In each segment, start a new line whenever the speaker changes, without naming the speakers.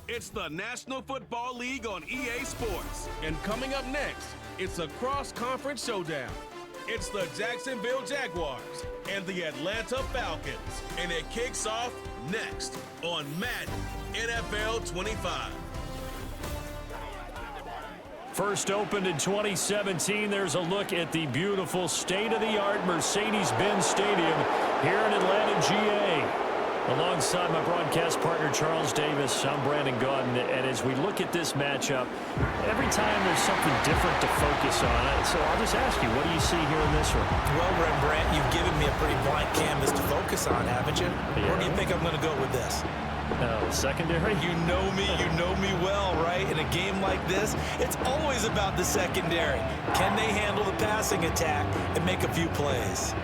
It's the National Football League on EA Sports.
And coming up next, it's a cross-conference showdown. It's the Jacksonville Jaguars and the Atlanta Falcons. And it kicks off next on Madden NFL 25.
First opened in 2017, there's a look at the beautiful state-of-the-art Mercedes-Benz Stadium here in Atlanta, GA. Alongside my broadcast partner, Charles Davis, I'm Brandon Gaudin. And as we look at this matchup, every time there's something different to focus on. So I'll just ask you, what do you see here in this one?
Well, Rembrandt, you've given me a pretty blank canvas to focus on, haven't you? Yeah. Where do you think I'm going to go with this?
Secondary?
You know me well, right? In a game like this, it's always about the secondary. Can they handle the passing attack and make a few plays?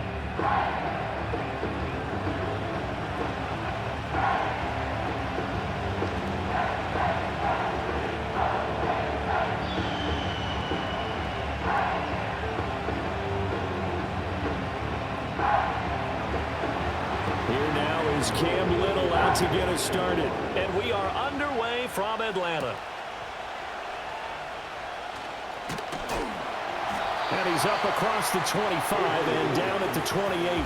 Cam Little out to get us started. And we are underway from Atlanta. And he's up across the 25 and down at the 28.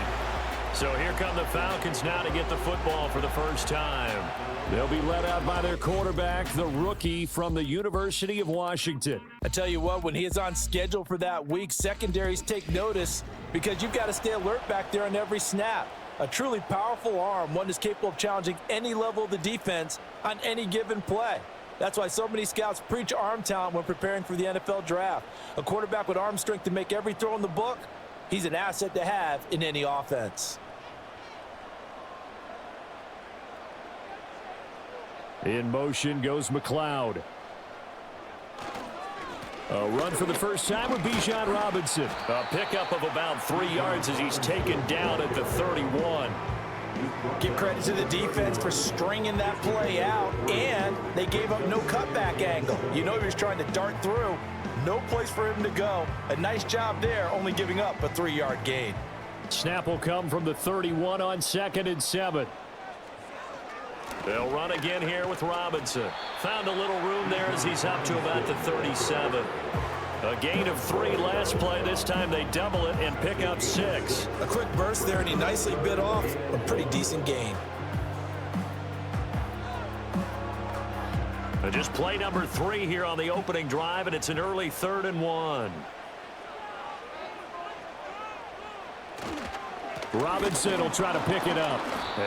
So here come the Falcons now to get the football for the first time. They'll be led out by their quarterback, the rookie from the University of Washington.
I tell you what, when he is on schedule for that week, secondaries take notice because you've got to stay alert back there on every snap. A truly powerful arm, one that's capable of challenging any level of the defense on any given play. That's why so many scouts preach arm talent when preparing for the NFL draft. A quarterback with arm strength to make every throw in the book, he's an asset to have in any offense.
In motion goes McLeod. A run for the first time with Bijan Robinson. A pickup of about 3 yards as he's taken down at the 31.
Give credit to the defense for stringing that play out, and they gave up no cutback angle. You know he was trying to dart through. No place for him to go. A nice job there, only giving up a 3-yard gain.
Snap will come from the 31 on 2nd and 7. They'll run again here with Robinson. Found a little room there as he's up to about the 37. A gain of 3 last play. This time they double it and pick up 6.
A quick burst there, and he nicely bit off a pretty decent gain.
Just play number 3 here on the opening drive, and it's an early 3rd and 1. Robinson will try to pick it up.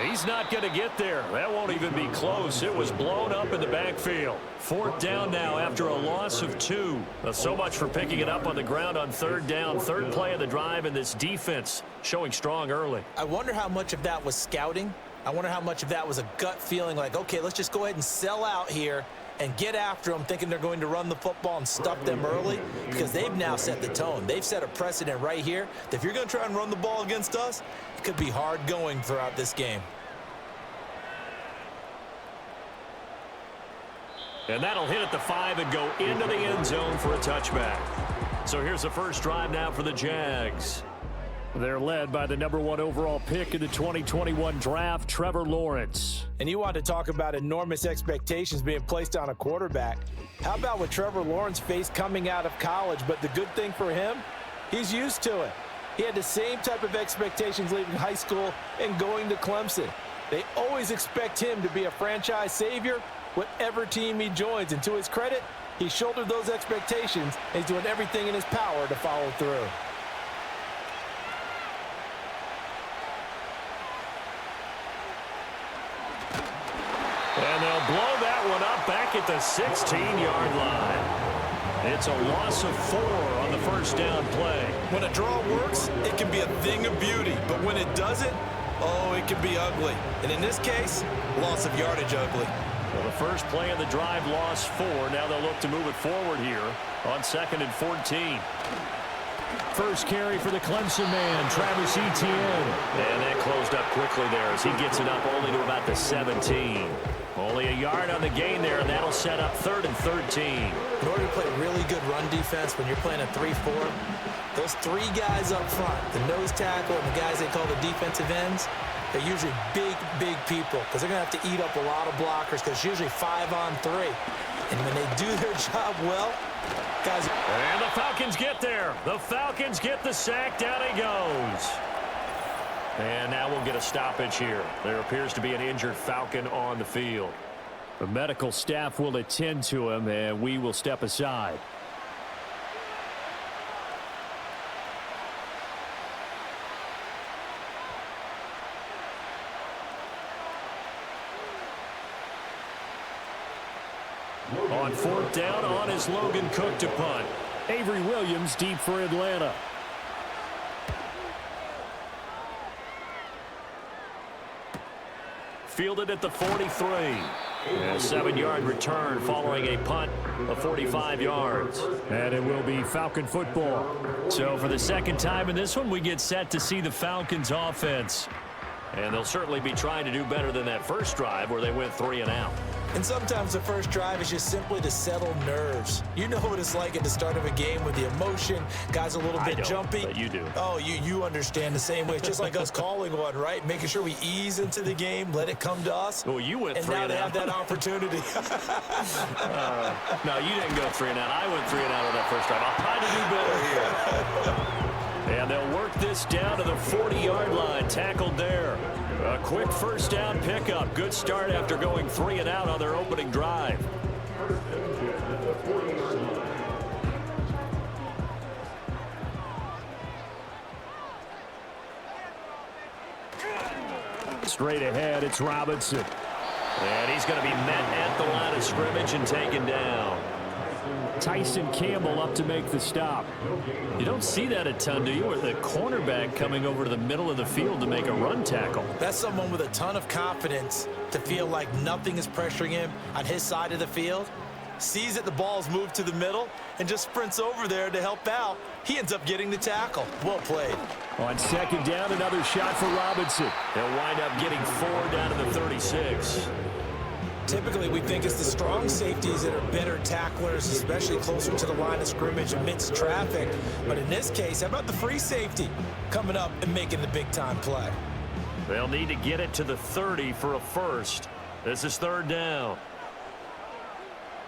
He's not going to get there. That won't even be close. It was blown up in the backfield. 4th down now after a loss of 2. So much for picking it up on the ground on 3rd down. 3rd play of the drive, and this defense showing strong early.
I wonder how much of that was scouting. I wonder how much of that was a gut feeling like, okay, let's just go ahead and sell out here and get after them, thinking they're going to run the football and stuff them early, because they've now set the tone. They've set a precedent right here that if you're going to try and run the ball against us, it could be hard going throughout this game.
And that'll hit at the 5 and go into the end zone for a touchback. So here's the first drive now for the Jags. They're led by the number 1 overall pick in the 2021 draft, Trevor Lawrence.
And you want to talk about enormous expectations being placed on a quarterback. How about what Trevor Lawrence faced coming out of college? But the good thing for him, he's used to it. He had the same type of expectations leaving high school and going to Clemson. They always expect him to be a franchise savior, whatever team he joins. And to his credit, he shouldered those expectations and he's doing everything in his power to follow through.
And they'll blow that one up back at the 16-yard line. It's a loss of 4 on the first down play.
When a draw works, it can be a thing of beauty. But when it doesn't, oh, it can be ugly. And in this case, loss of yardage ugly.
Well, the first play of the drive lost 4. Now they'll look to move it forward here on 2nd and 14. First carry for the Clemson man, Travis Etienne. And that closed up quickly there as he gets it up only to about the 17. Only a yard on the gain there, and that'll set up 3rd and 13.
In order to play really good run defense when you're playing a 3-4, those 3 guys up front, the nose tackle and the guys they call the defensive ends, They're usually big, big people because they're going to have to eat up a lot of blockers because it's usually 5-on-3. And when they do their job well, guys.
And the Falcons get there. The Falcons get the sack. Down he goes. And now we'll get a stoppage here. There appears to be an injured Falcon on the field. The medical staff will attend to him, and we will step aside. On fourth down, on is Logan Cook to punt. Avery Williams deep for Atlanta. Fielded at the 43. A 7-yard return following a punt of 45 yards. And it will be Falcon football. So for the second time in this one, we get set to see the Falcons offense. And they'll certainly be trying to do better than that first drive where they went 3 and out.
And sometimes the first drive is just simply to settle nerves. You know what it's like at the start of a game with the emotion. Guys a little bit jumpy.
But you do.
Oh, you understand the same way. It's just like us calling one, right? Making sure we ease into the game, let it come to us.
Well, you went 3 and out.
And now they have that opportunity.
No, you didn't go 3 and out. I went 3 and out on that first drive. I'll try to do better here. And they'll work this down to the 40-yard line. Tackled there. A quick first down pickup. Good start after going 3 and out on their opening drive. Straight ahead, it's Robinson. And he's going to be met at the line of scrimmage and taken down. Tyson Campbell up to make the stop. You don't see that a ton, do you? Or the cornerback coming over to the middle of the field to make a run tackle.
That's someone with a ton of confidence to feel like nothing is pressuring him on his side of the field. Sees that the ball's moved to the middle and just sprints over there to help out. He ends up getting the tackle. Well played.
On second down, another shot for Robinson. They'll wind up getting 4 down to the 36.
Typically, we think it's the strong safeties that are better tacklers, especially closer to the line of scrimmage amidst traffic. But in this case, how about the free safety coming up and making the big-time play?
They'll need to get it to the 30 for a first. This is third down.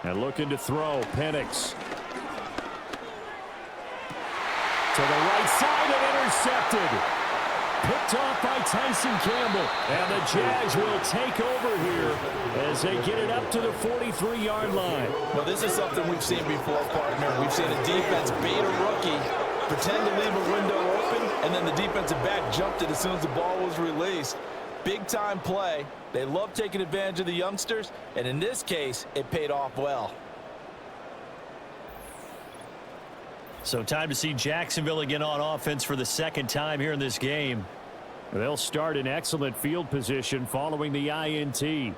And looking to throw, Penix. To the right side and intercepted. Picked off by Tyson Campbell. And the Jags will take over here as they get it up to the 43-yard line.
Well, this is something we've seen before, partner. We've seen a defense bait a rookie, pretend to leave a window open, and then the defensive back jumped it as soon as the ball was released. Big-time play. They love taking advantage of the youngsters, and in this case, it paid off well.
So time to see Jacksonville again on offense for the second time here in this game. They'll start in excellent field position following the INT.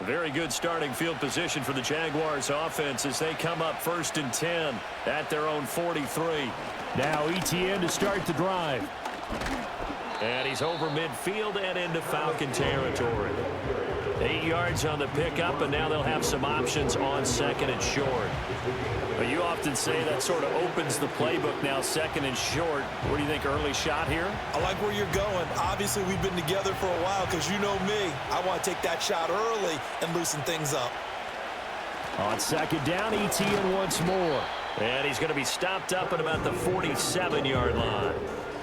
Very good starting field position for the Jaguars offense as they come up 1st and 10 at their own 43. Now Etienne to start the drive. And he's over midfield and into Falcon territory. 8 yards on the pickup, and now they'll have some options on 2nd and short. But you often say that sort of opens the playbook now, 2nd and short. What do you think, early shot here?
I like where you're going. Obviously, we've been together for a while because you know me. I want to take that shot early and loosen things up.
On 2nd down, Etienne once more. And he's going to be stopped up at about the 47-yard line.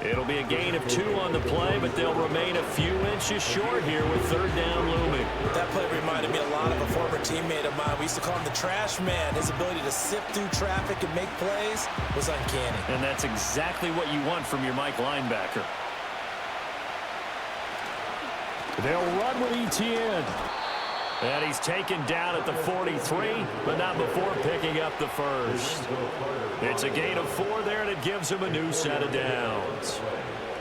It'll be a gain of 2 on the play, but they'll remain a few inches short here with 3rd down looming.
That play reminded me a lot of a former teammate of mine. We used to call him the trash man. His ability to sift through traffic and make plays was uncanny.
And that's exactly what you want from your Mike linebacker. They'll run with Etienne. And he's taken down at the 43, but not before picking up the first. It's a gain of 4 there, and it gives him a new set of downs.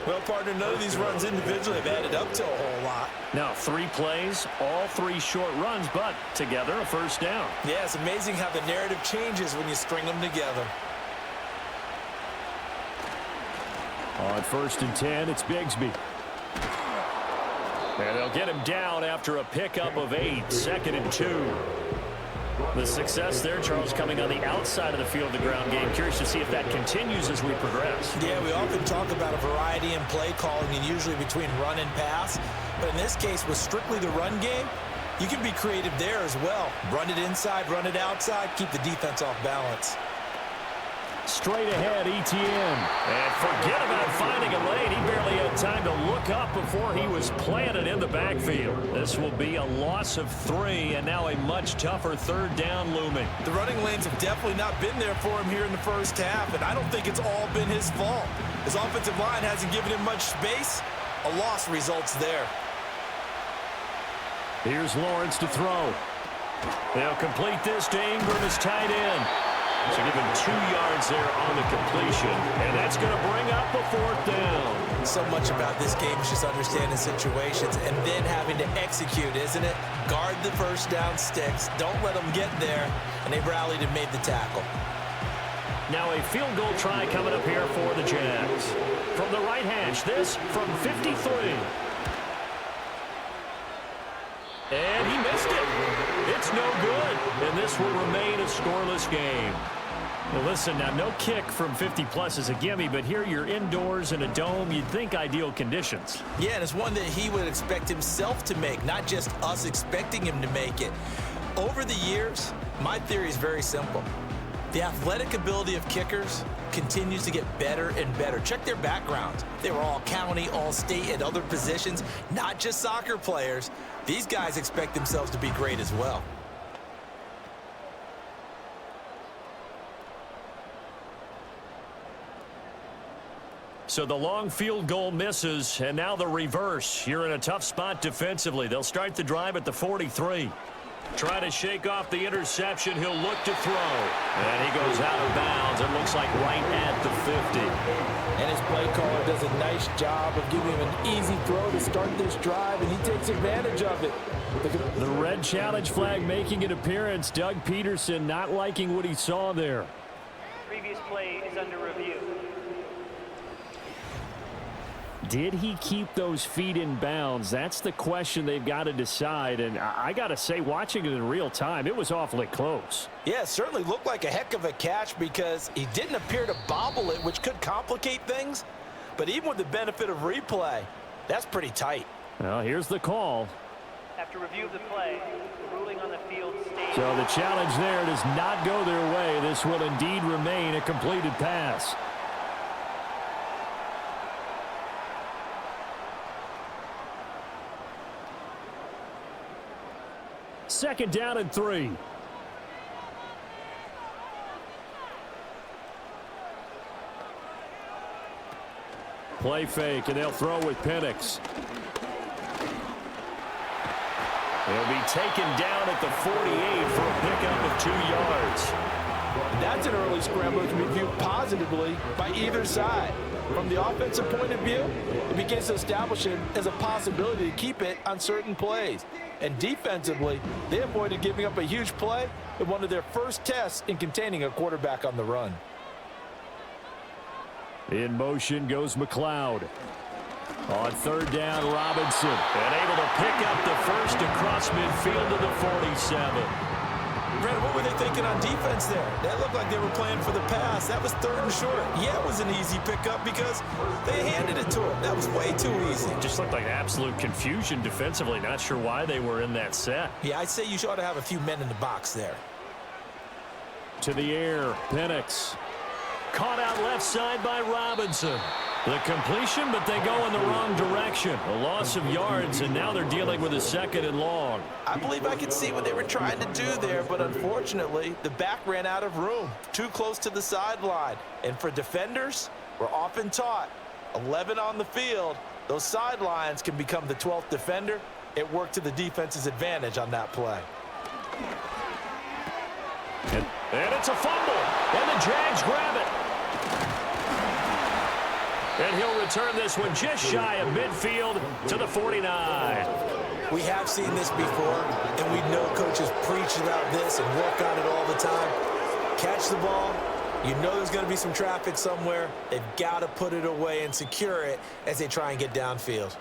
Well, partner, none of these runs individually have added up to a whole lot.
Now, 3 plays, all 3 short runs, but together a first down.
Yeah, it's amazing how the narrative changes when you string them together.
On 1st and 10, it's Bigsby. And they'll get him down after a pickup of 8, 2nd and 2. The success there, Charles, coming on the outside of the field, the ground game. Curious to see if that continues as we progress.
Yeah, we often talk about a variety in play calling and usually between run and pass. But in this case, with strictly the run game, you can be creative there as well. Run it inside, run it outside, keep the defense off balance.
Straight ahead, ETN. And forget about finding a lane. He barely had time to look up before he was planted in the backfield. This will be a loss of 3, and now a much tougher 3rd down looming.
The running lanes have definitely not been there for him here in the first half, and I don't think it's all been his fault. His offensive line hasn't given him much space. A loss results there.
Here's Lawrence to throw. They'll complete this to Ingram as tight end. So give him 2 yards there on the completion. And that's going to bring up a 4th down.
So much about this game is just understanding situations and then having to execute, isn't it? Guard the first down sticks. Don't let them get there. And they rallied and made the tackle.
Now a field goal try coming up here for the Jags. From the right hash, this from 53. And he missed it. It's no good. And this will remain a scoreless game. Now listen, now no kick from 50-plus is a gimme, but here you're indoors in a dome. You'd think ideal conditions.
Yeah, and it's one that he would expect himself to make, not just us expecting him to make it. Over the years, my theory is very simple. The athletic ability of kickers continues to get better and better. Check their backgrounds. They were all county, all state, at other positions, not just soccer players. These guys expect themselves to be great as well.
So the long field goal misses, and now the reverse. You're in a tough spot defensively. They'll start the drive at the 43. Trying to shake off the interception. He'll look to throw. And he goes out of bounds. It looks like right at the 50.
And his play caller does a nice job of giving him an easy throw to start this drive, and he takes advantage of it.
The red challenge flag making an appearance. Doug Peterson not liking what he saw there.
Previous play is under review.
Did he keep those feet in bounds? That's the question they've got to decide. And I got to say, watching it in real time, it was awfully close.
Yeah, it certainly looked like a heck of a catch because he didn't appear to bobble it, which could complicate things. But even with the benefit of replay, that's pretty tight.
Well, here's the call.
After review of the play, the ruling on the field stays.
So the challenge there does not go their way. This will indeed remain a completed pass. Second down and 3. Play fake, and they'll throw with Penix. They'll be taken down at the 48 for a pickup of 2 yards.
That's an early scramble that can be viewed positively by either side. From the offensive point of view, it begins to establish it as a possibility to keep it on certain plays. And defensively, they avoided giving up a huge play in one of their first tests in containing a quarterback on the run.
In motion goes McLeod. On third down, Robinson. And able to pick up the first across midfield to the 47.
Brandon, what were they thinking on defense there? That looked like they were playing for the pass. That was third and short. Yeah, it was an easy pickup because they handed it to him. That was way too easy.
Just looked like absolute confusion defensively. Not sure why they were in that set.
Yeah, I'd say you ought to have a few men in the box there.
To the air, Penix. Caught out left side by Robinson. The completion, but they go in the wrong direction. A loss of yards, and now they're dealing with a 2nd and long.
I believe I could see what they were trying to do there, but unfortunately, the back ran out of room. Too close to the sideline. And for defenders, we're often taught, 11 on the field, those sidelines can become the 12th defender. It worked to the defense's advantage on that play.
And it's a fumble, and the Jags grab it. And he'll return this one just shy of midfield to the 49.
We have seen this before, and we know coaches preach about this and work on it all the time. Catch the ball. You know there's going to be some traffic somewhere. They've got to put it away and secure it as they try and get downfield.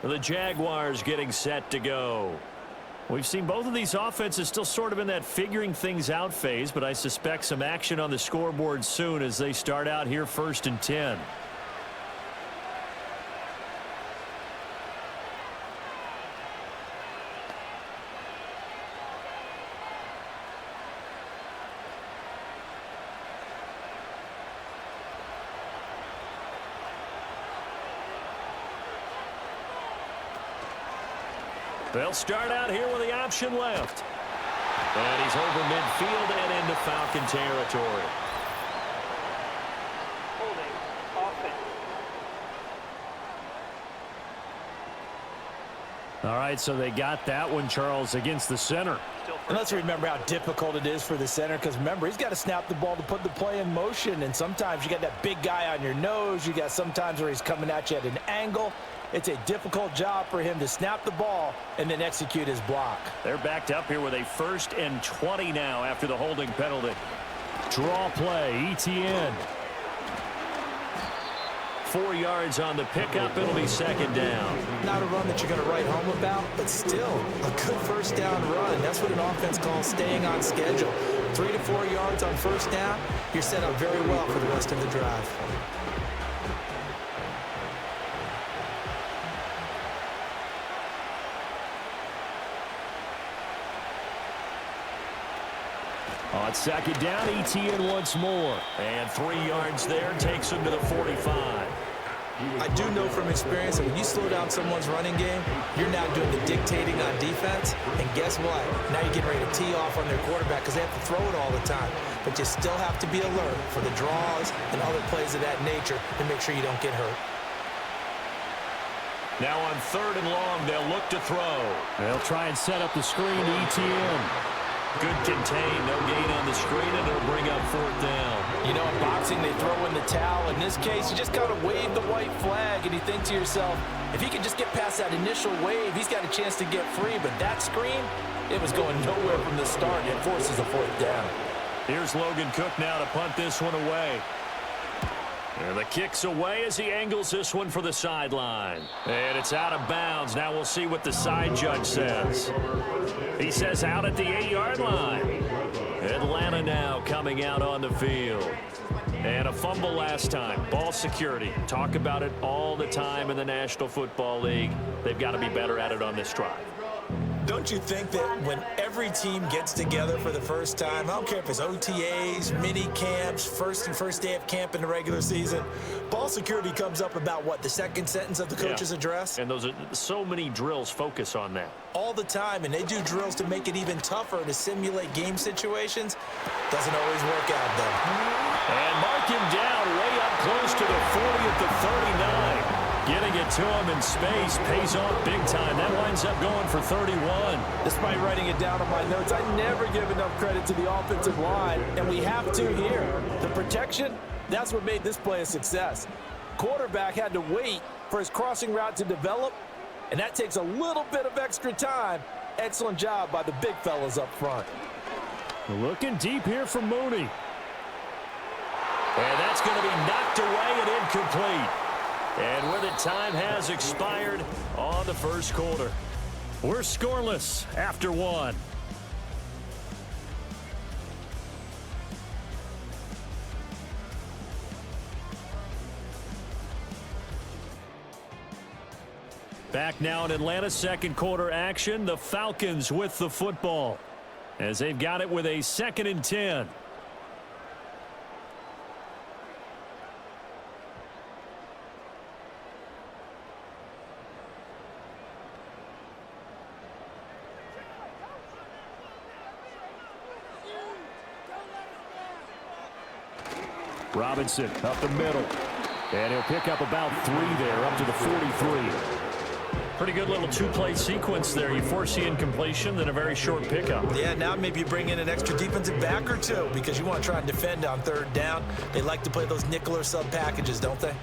The Jaguars getting set to go. We've seen both of these offenses still sort of in that figuring things out phase, but I suspect some action on the scoreboard soon as they start out here 1st and 10. They'll start out here with the option left. And he's over midfield and into Falcon territory.
Holding offense.
All right, so they got that one, Charles, against the center.
And let's remember how difficult it is for the center, because remember, he's got to snap the ball to put the play in motion, and sometimes you got that big guy on your nose. You got sometimes where he's coming at you at an angle. It's a difficult job for him to snap the ball and then execute his block.
They're backed up here with a 1st and 20 now after the holding penalty. Draw play, ETN. 4 yards on the pickup. It'll be 2nd down.
Not a run that you're going to write home about, but still a good 1st down run. That's what an offense calls staying on schedule. 3 to 4 yards on 1st down, you're set up very well for the rest of the drive.
On 2nd down, ETN once more. And 3 yards there takes him to the 45.
I do know from experience that when you slow down someone's running game, you're now doing the dictating on defense. And guess what? Now you're getting ready to tee off on their quarterback because they have to throw it all the time. But you still have to be alert for the draws and other plays of that nature to make sure you don't get hurt.
Now on 3rd and long, they'll look to throw. They'll try and set up the screen to ETN. Good contain, no gain on the screen, and it'll bring up 4th down.
You know, in boxing, they throw in the towel. In this case, you just got to wave the white flag, and you think to yourself, if he can just get past that initial wave, he's got a chance to get free. But that screen, it was going nowhere from the start. It forces a 4th down.
Here's Logan Cook now to punt this one away. And the kick's away as he angles this one for the sideline. And it's out of bounds. Now we'll see what the side judge says. He says out at the 8-yard line. Atlanta now coming out on the field. And a fumble last time. Ball security. Talk about it all the time in the National Football League. They've got to be better at it on this drive.
Don't you think that when every team gets together for the first time, I don't care if it's OTAs, mini camps, first day of camp in the regular season, ball security comes up about what, the 2nd sentence of the coach's address?
And those are so many drills focus on that.
All the time, and they do drills to make it even tougher to simulate game situations. Doesn't always work out, though.
And mark him down way up close to the 40 at the 39. Getting it to him in space pays off big time. That winds up going for 31.
Despite writing it down on my notes, I never give enough credit to the offensive line, and we have to here. The protection, that's what made this play a success. Quarterback had to wait for his crossing route to develop, and that takes a little bit of extra time. Excellent job by the big fellas up front.
Looking deep here for Mooney. And that's going to be knocked away and incomplete. And where the time has expired on the 1st quarter. We're scoreless after 1. Back now in Atlanta, 2nd quarter action. The Falcons with the football as they've got it with a 2nd and 10. Robinson up the middle. And he'll pick up about 3 there, up to the 43. Pretty good little 2-play sequence there. You force the incompletion, then a very short pickup.
Yeah, now maybe you bring in an extra defensive back or two because you want to try and defend on 3rd down. They like to play those nickel or sub packages, don't they?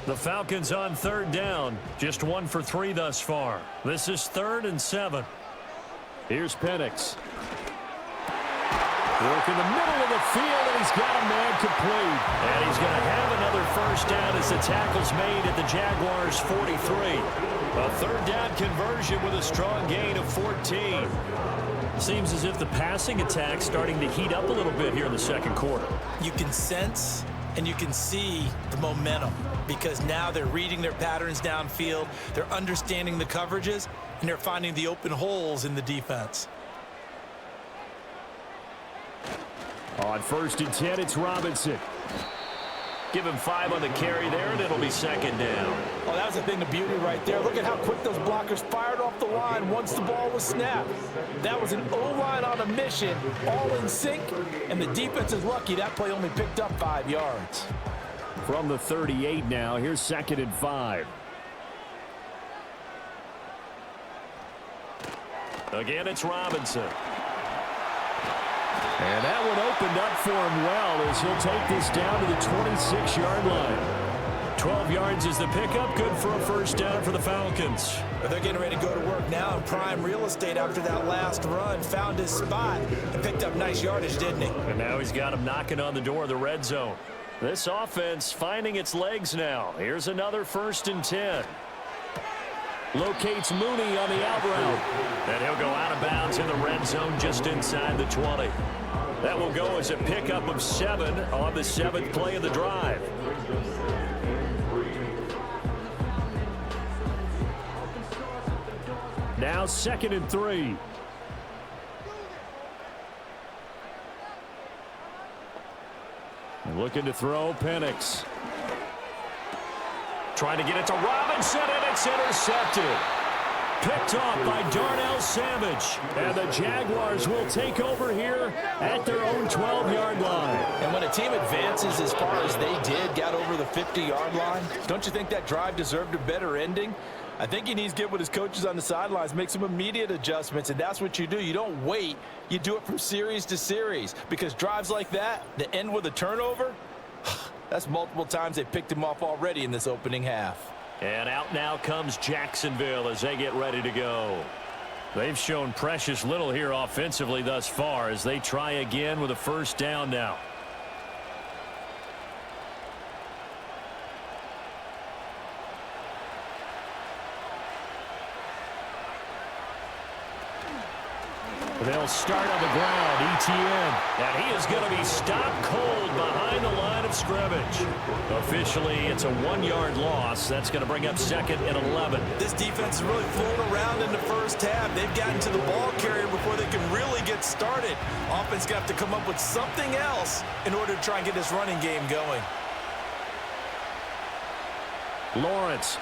The Falcons on 3rd down. Just 1 for 3 thus far. This is 3rd and 7. Here's Penix. Work in the middle of the field, and he's got a man complete. And he's going to have another first down as the tackle's made at the Jaguars' 43. A third down conversion with a strong gain of 14. Seems as if the passing attack's starting to heat up a little bit here in the second quarter.
You can sense and you can see the momentum because now they're reading their patterns downfield, they're understanding the coverages, and they're finding the open holes in the defense.
On 1st and 10, it's Robinson. Give him 5 on the carry there, and it'll be second down.
Oh, that was a thing of beauty right there. Look at how quick those blockers fired off the line once the ball was snapped. That was an O-line on a mission, all in sync, and the defense is lucky that play only picked up 5 yards.
From the 38 now, here's 2nd and 5. Again, it's Robinson. And that one opened up for him well as he'll take this down to the 26-yard line. 12 yards is the pickup. Good for a first down for the Falcons.
They're getting ready to go to work now in prime real estate after that last run. Found his spot and picked up nice yardage, didn't he?
And now he's got him knocking on the door of the red zone. This offense finding its legs now. Here's another 1st and 10. Locates Mooney on the out route. And he'll go out of bounds in the red zone just inside the 20. That will go as a pickup of 7 on the 7th play of the drive. Now 2nd and 3. Looking to throw, Penix. Trying to get it to Robinson, and it's intercepted. Picked off by Darnell Savage. And the Jaguars will take over here at their own 12-yard line.
And when a team advances as far as they did, got over the 50-yard line, don't you think that drive deserved a better ending? I think he needs to get with his coaches on the sidelines, make some immediate adjustments, and that's what you do. You don't wait. You do it from series to series because drives like that end with a turnover, that's multiple times they picked him off already in this opening half.
And out now comes Jacksonville as they get ready to go. They've shown precious little here offensively thus far as they try again with a first down now. They'll start on the ground, Etienne. And he is going to be stopped cold behind the line of scrimmage. Officially, it's a 1-yard loss. That's going to bring up 2nd and 11.
This defense is really floating around in the first half. They've gotten to the ball carrier before they can really get started. Offense going to have to come up with something else in order to try and get this running game going.
Lawrence.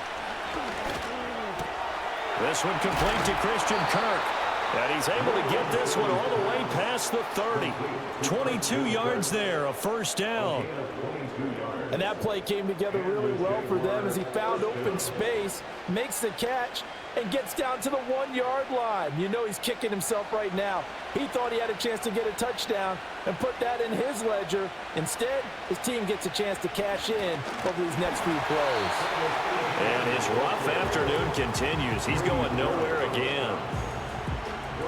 This one complete to Christian Kirk. And he's able to get this one all the way past the 30. 22 yards there, a first down.
And that play came together really well for them as he found open space, makes the catch, and gets down to the 1-yard line. You know he's kicking himself right now. He thought he had a chance to get a touchdown and put that in his ledger. Instead, his team gets a chance to cash in over these next few plays.
And his rough afternoon continues. He's going nowhere again.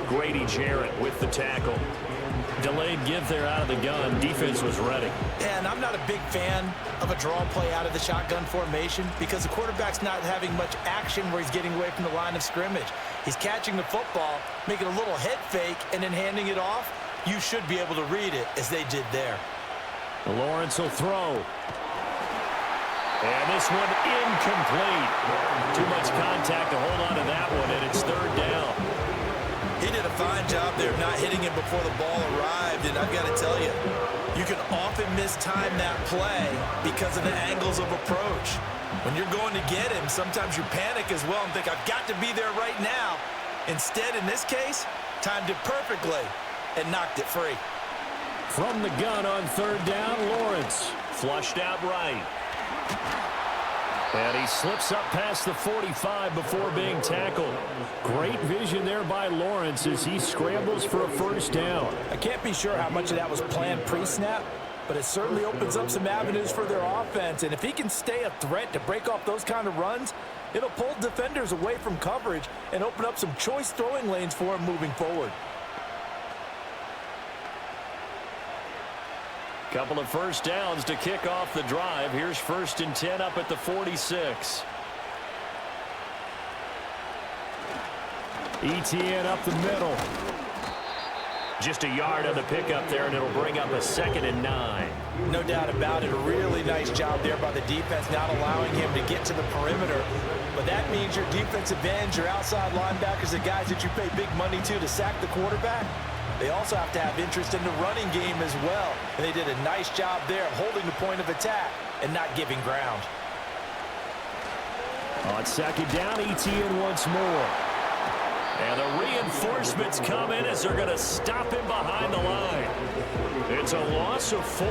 Grady Jarrett with the tackle. Delayed give there out of the gun. Defense was ready.
And I'm not a big fan of a draw play out of the shotgun formation because the quarterback's not having much action where he's getting away from the line of scrimmage. He's catching the football, making a little head fake, and then handing it off. You should be able to read it as they did there.
Lawrence will throw. And this one incomplete. Too much contact to hold on to that one, and it's 3rd down.
He did a fine job there of not hitting him before the ball arrived, and I've got to tell you, you can often mistime that play because of the angles of approach. When you're going to get him, sometimes you panic as well and think, I've got to be there right now. Instead, in this case, timed it perfectly and knocked it free.
From the gun on 3rd down, Lawrence flushed out right. And he slips up past the 45 before being tackled. Great vision there by Lawrence as he scrambles for a first down.
I can't be sure how much of that was planned pre-snap, but it certainly opens up some avenues for their offense. And if he can stay a threat to break off those kind of runs, it'll pull defenders away from coverage and open up some choice throwing lanes for him moving forward.
Couple of first downs to kick off the drive. Here's 1st and 10 up at the 46. ETN up the middle. Just a yard on the pickup there, and it'll bring up a 2nd and 9.
No doubt about it. A really nice job there by the defense, not allowing him to get to the perimeter. But that means your defensive ends, your outside linebackers, the guys that you pay big money to sack the quarterback, they also have to have interest in the running game as well. And they did a nice job there of holding the point of attack and not giving ground.
On 2nd down, ETN once more. And the reinforcements come in as they're going to stop him behind the line. It's a loss of 4.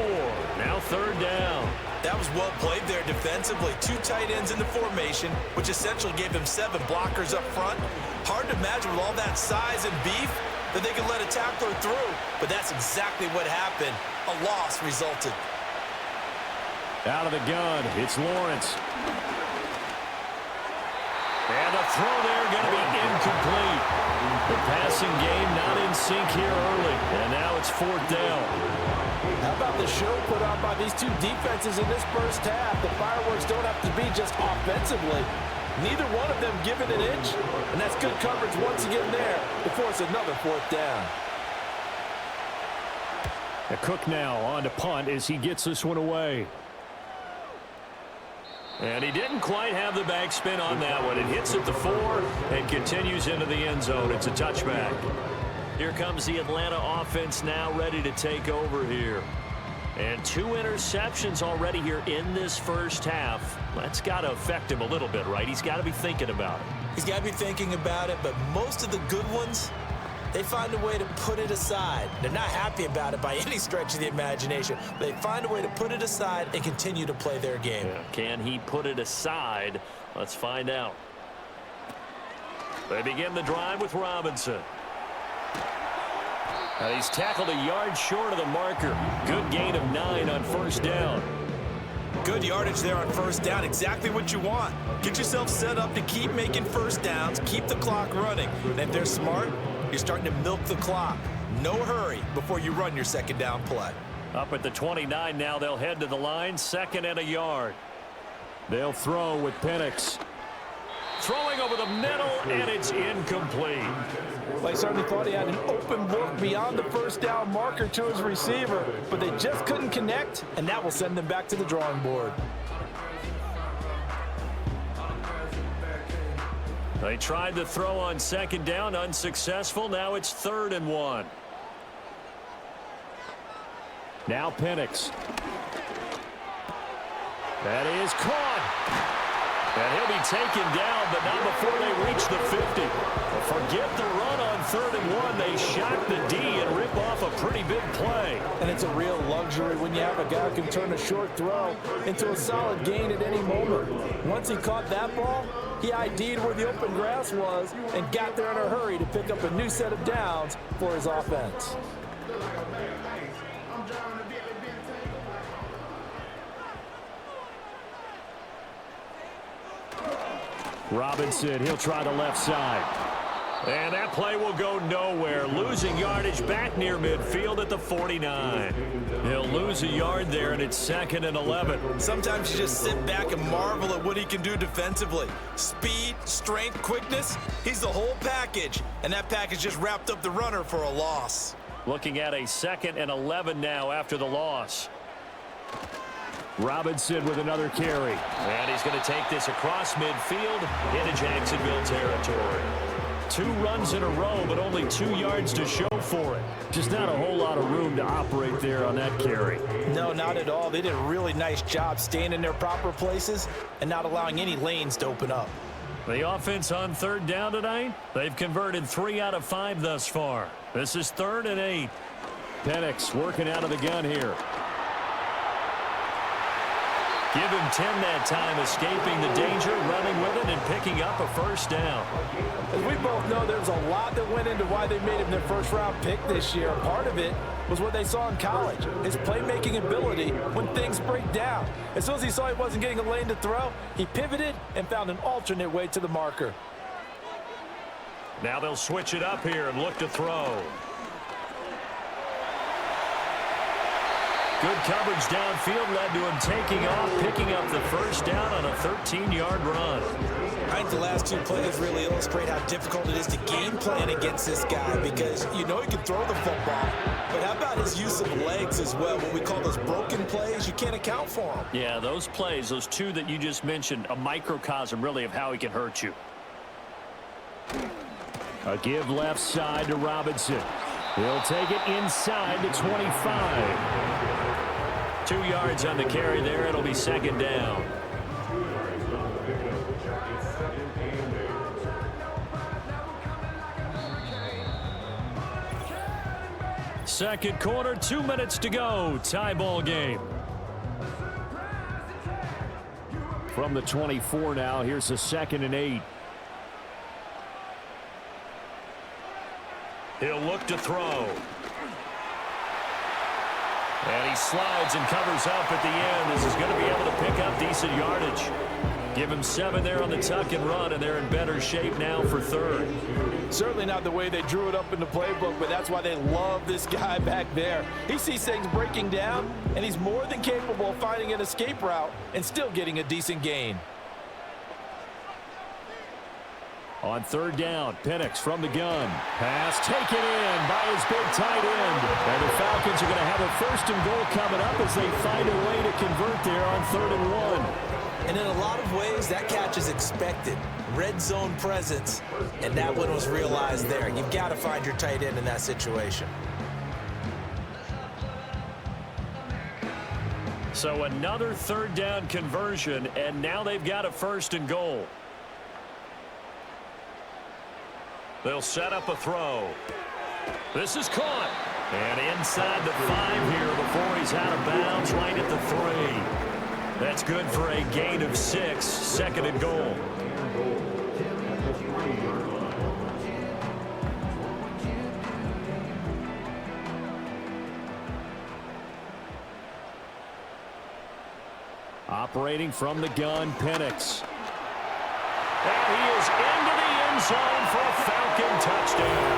Now 3rd down.
That was well played there defensively. 2 tight ends in the formation, which essentially gave him 7 blockers up front. Hard to imagine with all that size and beef that they could let a tackler through. But that's exactly what happened. A loss resulted.
Out of the gun, it's Lawrence. And the throw there going to be incomplete. The passing game not in sync here early. And now it's 4th down.
How about the show put on by these 2 defenses in this first half? The fireworks don't have to be just offensively. Neither one of them giving an inch. And that's good coverage once again there to force another 4th down.
A Cook now on to punt as he gets this one away. And he didn't quite have the backspin on that one. It hits at the 4 and continues into the end zone. It's a touchback. Here comes the Atlanta offense now ready to take over here. And 2 interceptions already here in this first half. That's got to affect him a little bit, right? He's got to be thinking about it.
He's got to be thinking about it, but most of the good ones, they find a way to put it aside. They're not happy about it by any stretch of the imagination. They find a way to put it aside and continue to play their game.
Yeah. Can he put it aside? Let's find out. They begin the drive with Robinson. And he's tackled a yard short of the marker. Good gain of 9 on 1st down.
Good yardage there on 1st down. Exactly what you want. Get yourself set up to keep making first downs, keep the clock running. And if they're smart, you're starting to milk the clock. No hurry before you run your 2nd down play.
Up at the 29 now, they'll head to the line. 2nd and a yard. They'll throw with Penix. Throwing over the middle, and it's incomplete.
They certainly thought he had an open look beyond the 1st down marker to his receiver, but they just couldn't connect, and that will send them back to the drawing board.
They tried to throw on 2nd down, unsuccessful. Now it's 3rd and 1. Now Penix. That is caught. And he'll be taken down, but not before they reach the 50. Forget the run on 3rd and 1. They shock the D and rip off a pretty big play.
And it's a real luxury when you have a guy who can turn a short throw into a solid gain at any moment. Once he caught that ball, he ID'd where the open grass was and got there in a hurry to pick up a new set of downs for his offense.
Robinson, he'll try the left side. And that play will go nowhere. Losing yardage back near midfield at the 49. He'll lose a yard there, and it's 2nd and 11.
Sometimes you just sit back and marvel at what he can do defensively. Speed, strength, quickness, he's the whole package. And that package just wrapped up the runner for a loss.
Looking at a 2nd and 11 now after the loss. Robinson with another carry. And he's going to take this across midfield into Jacksonville territory. 2 runs in a row, but only 2 yards to show for it. Just not a whole lot of room to operate there on that carry.
No, not at all. They did a really nice job staying in their proper places and not allowing any lanes to open up.
The offense on 3rd down tonight, they've converted 3 out of 5 thus far. This is 3rd and 8. Penix working out of the gun here. Give him 10 that time, escaping the danger, running with it, and picking up a 1st down.
As we both know, there's a lot that went into why they made him their first-round pick this year. Part of it was what they saw in college, his playmaking ability when things break down. As soon as he saw he wasn't getting a lane to throw, he pivoted and found an alternate way to the marker.
Now they'll switch it up here and look to throw. Good coverage downfield led to him taking off, picking up the first down on a 13-yard run.
I think the last two plays really illustrate how difficult it is to game plan against this guy because you know he can throw the football, but how about his use of legs as well? What we call those broken plays, you can't account for them.
Yeah, those plays, those two that you just mentioned, a microcosm really of how he can hurt you. A give left side to Robinson. He'll take it inside the 25. 2 yards on the carry there. It'll be second down. Second quarter, 2 minutes to go. Tie ball game. From the 24 now, here's a 2nd and 8. He'll look to throw. And he slides and covers up at the end. This is going to be able to pick up decent yardage. Give him 7 there on the tuck and run, and they're in better shape now for third.
Certainly not the way they drew it up in the playbook, but that's why they love this guy back there. He sees things breaking down, and he's more than capable of finding an escape route and still getting a decent gain.
On third down, Penix from the gun. Pass taken in by his big tight end. And the Falcons are going to have a 1st and goal coming up as they find a way to convert there on 3rd and 1.
And in a lot of ways, that catch is expected. Red zone presence, and that one was realized there. You've got to find your tight end in that situation.
So another 3rd down conversion, and now they've got a 1st and goal. They'll set up a throw. This is caught. And inside the 5 here before he's out of bounds, right at the 3. That's good for a gain of 6, 2nd and goal. Operating from the gun, Penix. And he is into the end zone for a Falcon touchdown.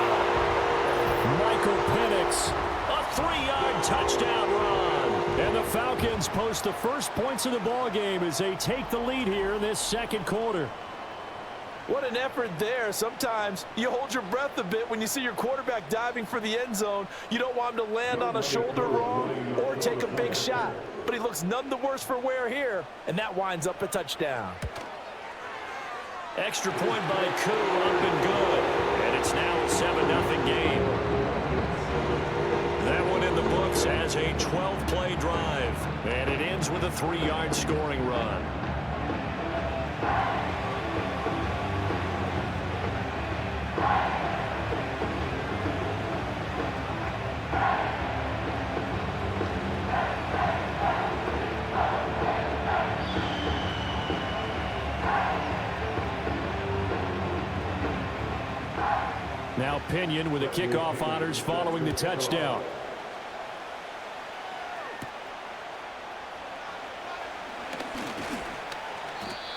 Michael Penix, a 3-yard touchdown run. And the Falcons post the first points of the ball game as they take the lead here in this 2nd quarter.
What an effort there. Sometimes you hold your breath a bit when you see your quarterback diving for the end zone. You don't want him to land on a shoulder wrong or take a big shot. But he looks none the worse for wear here, and that winds up a touchdown.
Extra point by Koo, up and good. And it's now a 7-0 game. That one in the books as a 12-play drive. And it ends with a 3-yard scoring run. Now Pinion with the kickoff honors following the touchdown.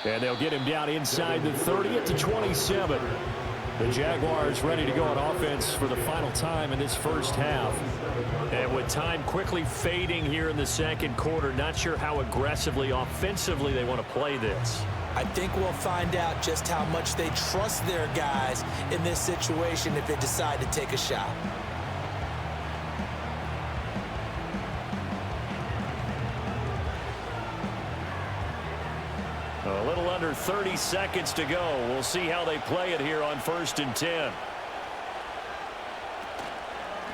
And they'll get him down inside the 30 at the 27. The Jaguars ready to go on offense for the final time in this first half. And with time quickly fading here in the 2nd quarter, not sure how aggressively, offensively they want to play this.
I think we'll find out just how much they trust their guys in this situation if they decide to take a shot.
A little under 30 seconds to go. We'll see how they play it here on 1st and 10.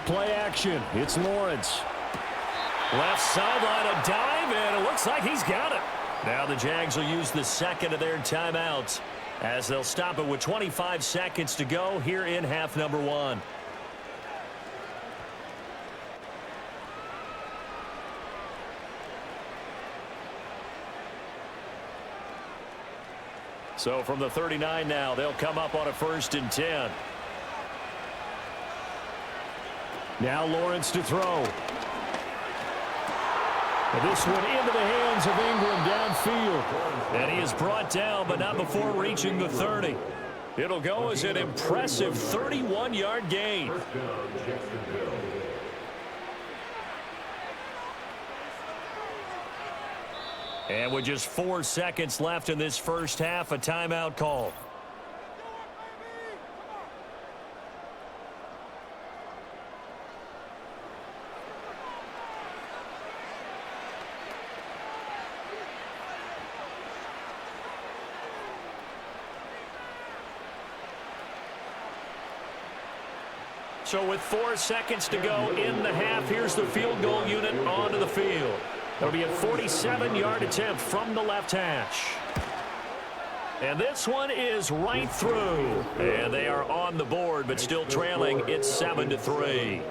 Play action. It's Lawrence. Left sideline, a dive, and it looks like he's got it. Now the Jags will use the 2nd of their timeouts as they'll stop it with 25 seconds to go here in half number 1. So from the 39 now, they'll come up on a 1st and 10. Now Lawrence to throw. And this one into the hands of Ingram downfield. And he is brought down, but not before reaching the 30. It'll go as an impressive 31-yard gain. And with just 4 seconds left in this first half, a timeout call. So with 4 seconds to go in the half, here's the field goal unit onto the field. It'll be a 47-yard attempt from the left hash. And this one is right through. And they are on the board, but still trailing. It's 7-3.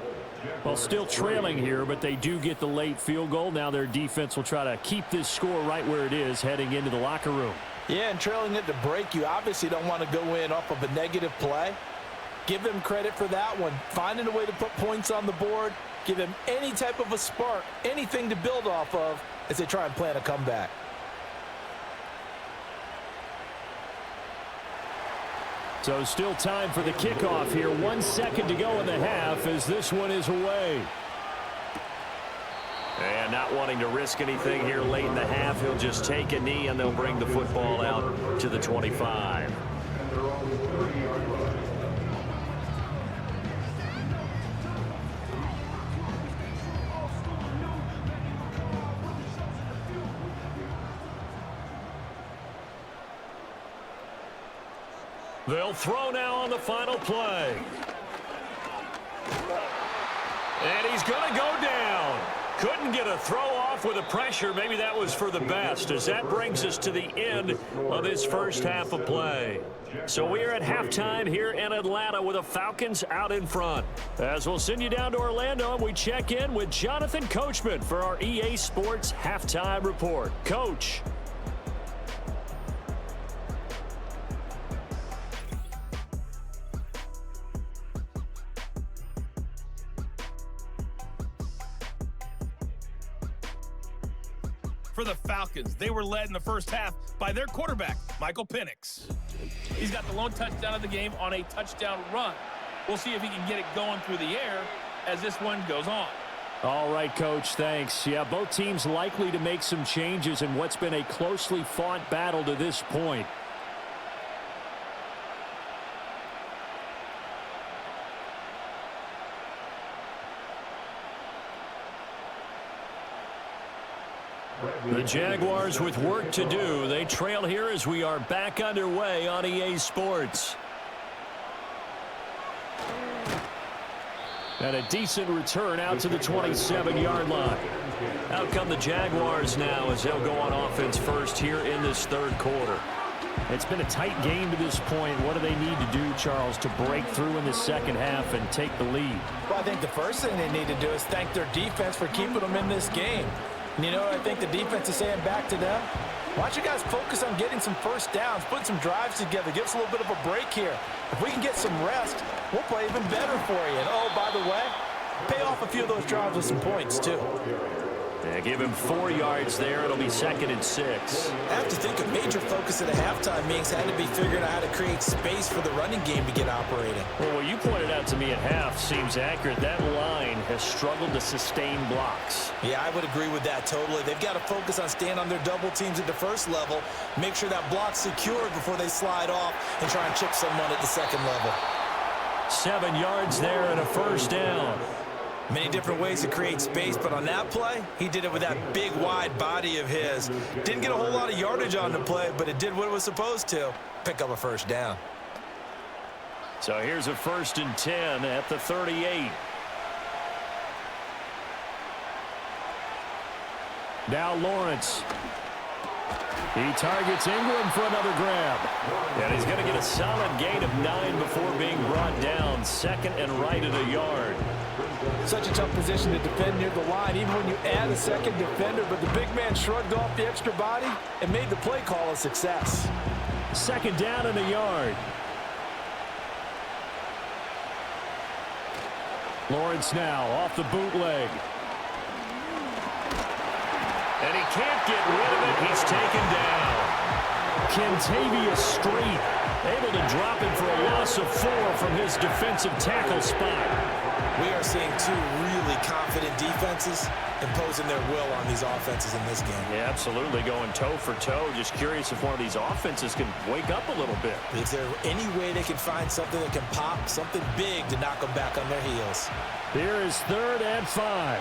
Well, still trailing here, but they do get the late field goal. Now their defense will try to keep this score right where it is heading into the locker room.
Yeah, and trailing it to break, you obviously don't want to go in off of a negative play. Give them credit for that one. Finding a way to put points on the board. Give them any type of a spark, anything to build off of as they try and plan a comeback.
So still time for the kickoff here. 1 second to go in the half as this one is away.
And not wanting to risk anything here late in the half, he'll just take a knee and they'll bring the football out to the 25. They'll throw now on the final play. And he's going to go down. Couldn't get a throw off with the pressure. Maybe that was for the best, as that brings us to the end of this first half of play. So we are at halftime here in Atlanta with the Falcons out in front. As we'll send you down to Orlando, and we check in with Jonathan Coachman for our EA Sports Halftime Report. Coach.
For the Falcons, they were led in the first half by their quarterback, Michael Penix.
He's got the lone touchdown of the game on a touchdown run. We'll see if he can get it going through the air as this one goes on.
All right, Coach, thanks. Yeah, both teams likely to make some changes in what's been a closely fought battle to this point.
The Jaguars with work to do. They trail here as we are back underway on EA Sports.
And a decent return out to the 27-yard line.
Out come the Jaguars now as they'll go on offense first here in this third quarter.
It's been a tight game to this point. What do they need to do, Charles, to break through in the second half and take the lead?
Well, I think the first thing they need to do is thank their defense for keeping them in this game. And you know what I think the defense is saying back to them? Why don't you guys focus on getting some first downs, put some drives together, give us a little bit of a break here. If we can get some rest, we'll play even better for you. And oh, by the way, pay off a few of those drives with some points, too.
Yeah, give him 4 yards there. It'll be 2nd and 6.
I have to think a major focus at a halftime meetings had to be figuring out how to create space for the running game to get operating.
Well, what you pointed out to me at half seems accurate. That line has struggled to sustain blocks.
Yeah, I would agree with that totally. They've got to focus on staying on their double teams at the first level, make sure that block's secured before they slide off and try and chip someone at the second level.
7 yards there and a first down.
Many different ways to create space, but on that play, he did it with that big, wide body of his. Didn't get a whole lot of yardage on the play, but it did what it was supposed to, pick up a first down.
So here's a 1st and 10 at the 38.
Now Lawrence. He targets Ingram for another grab.
And he's going to get a solid gain of 9 before being brought down. 2nd and right at a yard.
Such a tough position to defend near the line, even when you add a second defender, but the big man shrugged off the extra body and made the play call a success.
2nd down and a yard. Lawrence now off the bootleg.
And he can't get rid of it. He's taken down.
Kentavious Street able to drop him for a loss of 4 from his defensive tackle spot.
We are seeing two really confident defenses imposing their will on these offenses in this game.
Yeah, absolutely, going toe for toe. Just curious if one of these offenses can wake up a little bit.
Is there any way they can find something that can pop, something big to knock them back on their heels?
Here is 3rd and 5.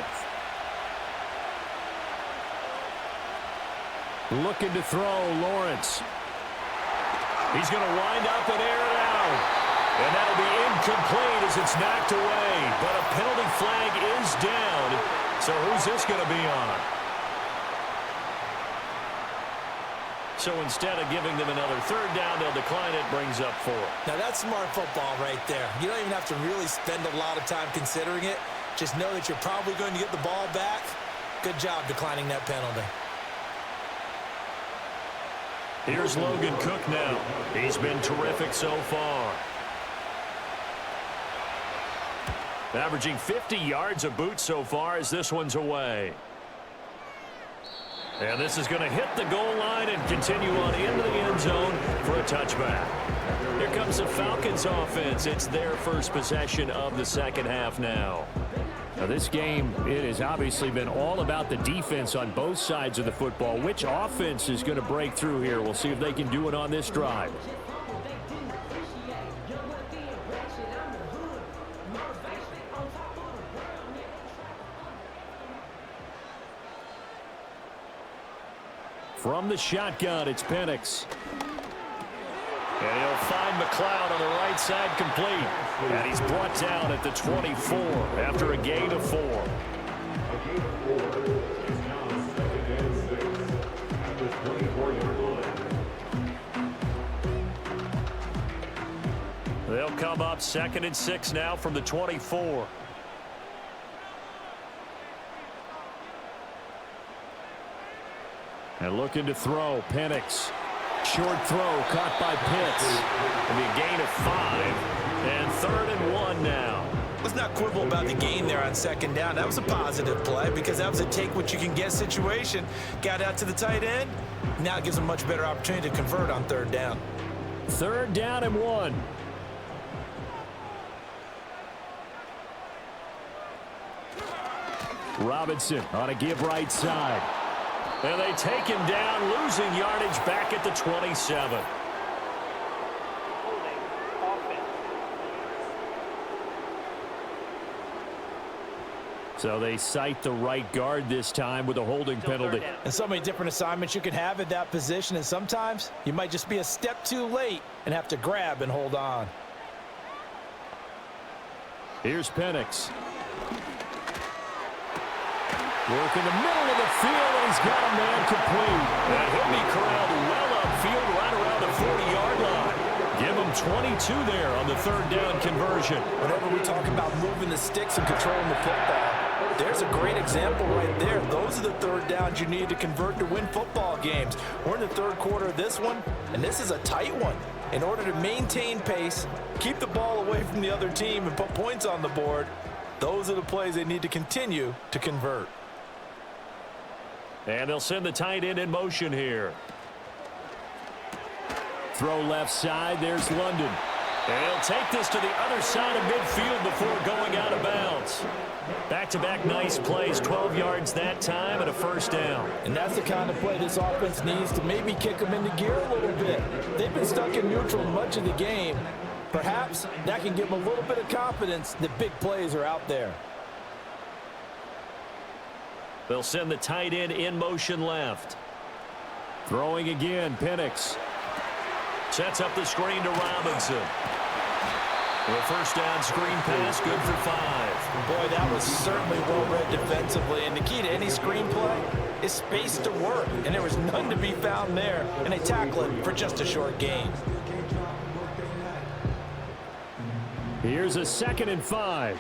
Looking to throw, Lawrence. He's going to wind up and air it out. And that'll be incomplete as it's knocked away. But a penalty flag is down. So who's this going to be on? So instead of giving them another 3rd down, they'll decline it, brings up 4.
Now that's smart football right there. You don't even have to really spend a lot of time considering it. Just know that you're probably going to get the ball back. Good job declining that penalty.
Here's Logan Cook now. He's been terrific so far. Averaging 50 yards a boot so far as this one's away. And this is going to hit the goal line and continue on into the end zone for a touchback. Here comes the Falcons offense. It's their first possession of the second half now. Now this game, it has obviously been all about the defense on both sides of the football. Which offense is going to break through here? We'll see if they can do it on this drive. From the shotgun, it's Penix. And he'll find McLeod on the right side complete. And he's brought down at the 24 after a gain of 4. They'll come up 2nd and 6 now from the 24. And looking to throw, Penix. Short throw caught by Pitts. It'll be a gain of 5. And 3rd and 1 now.
Let's not quibble about the gain there on 2nd down. That was a positive play because that was a take-what-you-can-get situation. Got out to the tight end. Now it gives them a much better opportunity to convert on 3rd down.
3rd down and 1. Robinson on a give right side. And they take him down, losing yardage back at the 27. So they cite the right guard this time with a holding penalty.
And so many different assignments you can have at that position, and sometimes you might just be a step too late and have to grab and hold on.
Here's Penix. Work in the middle of the field, and he's got a man complete. And he'll be corralled well upfield right around the 40-yard line. Give him 22 there on the 3rd down conversion.
Whenever we talk about moving the sticks and controlling the football, there's a great example right there. Those are the 3rd downs you need to convert to win football games. We're in the 3rd quarter of this one, and this is a tight one. In order to maintain pace, keep the ball away from the other team, and put points on the board, those are the plays they need to continue to convert.
And they'll send the tight end in motion here. Throw left side. There's London. And he'll take this to the other side of midfield before going out of bounds. Back-to-back nice plays. 12 yards that time and a 1st down.
And that's the kind of play this offense needs to maybe kick them into gear a little bit. They've been stuck in neutral much of the game. Perhaps that can give them a little bit of confidence that big plays are out there.
They'll send the tight end in motion left. Throwing again, Penix. Sets up the screen to Robinson. The 1st down screen pass, good for 5.
Boy, that was certainly well-read defensively. And the key to any screenplay is space to work. And there was none to be found there. And they tackle it for just a short gain.
Here's a 2nd and 5.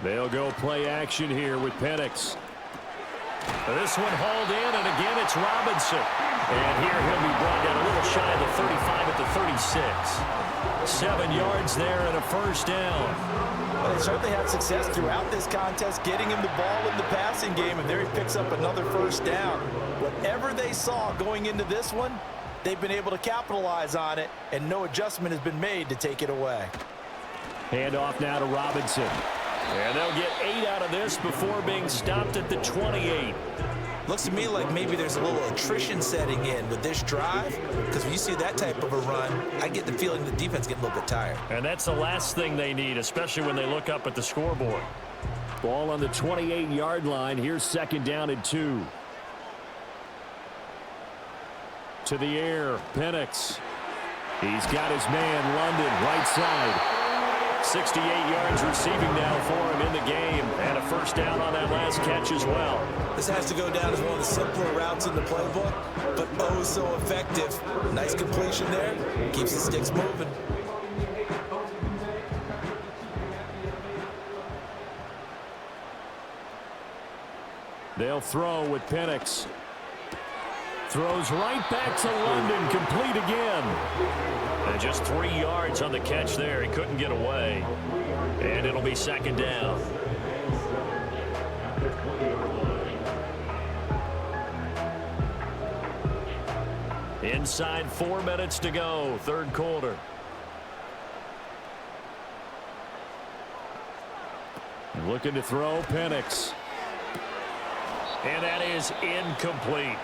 They'll go play action here with Penix. This one hauled in, and again it's Robinson. And here he'll be brought down a little shy of the 35 at the 36. 7 yards there and a first down.
Well, they certainly had success throughout this contest, getting him the ball in the passing game, and there he picks up another first down. Whatever they saw going into this one, they've been able to capitalize on it, and no adjustment has been made to take it away.
Hand off now to Robinson.
And they'll get 8 out of this before being stopped at the 28.
Looks to me like maybe there's a little attrition setting in with this drive, because when you see that type of a run, I get the feeling the defense getting a little bit tired.
And that's the last thing they need, especially when they look up at the scoreboard. Ball on the 28-yard line. Here's second down and 2. To the air, Penix. He's got his man, London, right side. 68 yards receiving now for him in the game, and a first down on that last catch as well.
This has to go down as one of the simpler routes in the playbook, but oh so effective. Nice completion there. Keeps the sticks moving.
They'll throw with Penix. Throws right back to London, complete again.
And just 3 yards on the catch there. He couldn't get away. And it'll be second down. Inside 4 minutes to go, third quarter.
Looking to throw, Penix.
And that is incomplete.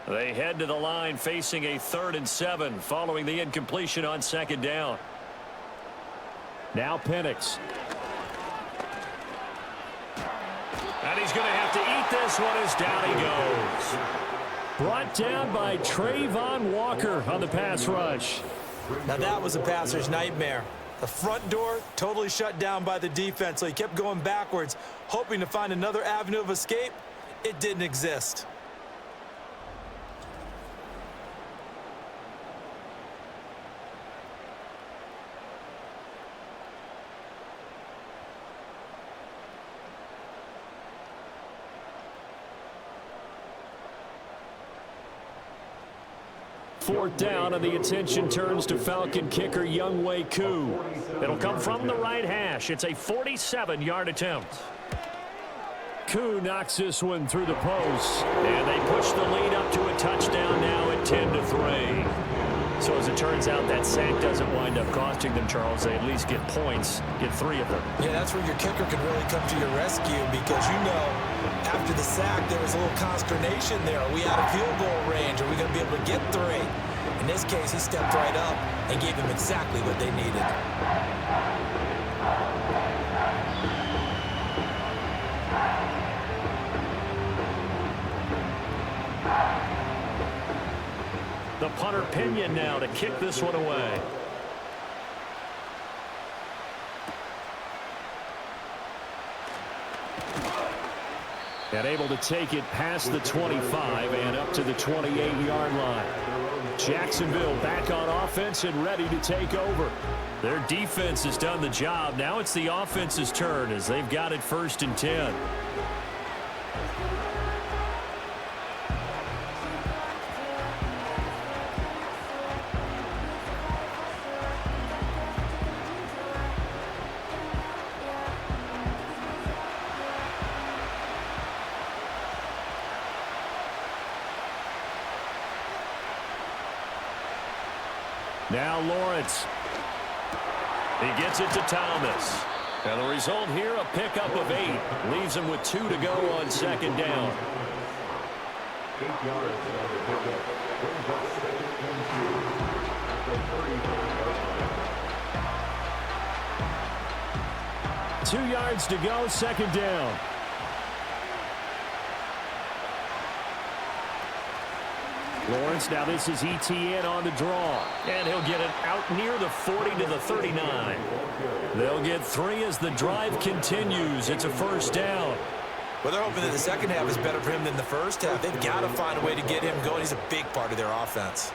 They head to the line facing a 3rd and 7 following the incompletion on second down.
Now Penix.
And he's going to have to eat this one as down he goes.
Brought down by Trayvon Walker on the pass rush.
Now that was a passer's nightmare. The front door totally shut down by the defense, so he kept going backwards, hoping to find another avenue of escape. It didn't exist.
Fourth down, and the attention turns to Falcon kicker Younghoe Koo.
It'll come from the right hash. It's a 47-yard attempt.
Koo knocks this one through the post.
And they push the lead up to a touchdown now at 10-3.
So as it turns out, that sack doesn't wind up costing them, Charles. They at least get points, get 3 of them.
Yeah, that's where your kicker can really come to your rescue, because you know after the sack there was a little consternation there. Are we out of field goal range? Are we going to be able to get 3? In this case, he stepped right up and gave them exactly what they needed.
The punter Pinion now to kick this one away.
And able to take it past the 25 and up to the 28-yard line. Jacksonville back on offense and ready to take over.
Their defense has done the job. Now it's the offense's turn as they've got it 1st and 10.
Now Lawrence.
He gets it to Thomas. And the result here, a pickup of 8. Leaves him with 2 to go on second down.
8 yards.
2 yards to go, second down. Lawrence, now this is ETN on the draw.
And he'll get it out near the 40 to the 39.
They'll get 3 as the drive continues. It's a first down.
Well, they're hoping that the second half is better for him than the first half. They've got to find a way to get him going. He's a big part of their offense.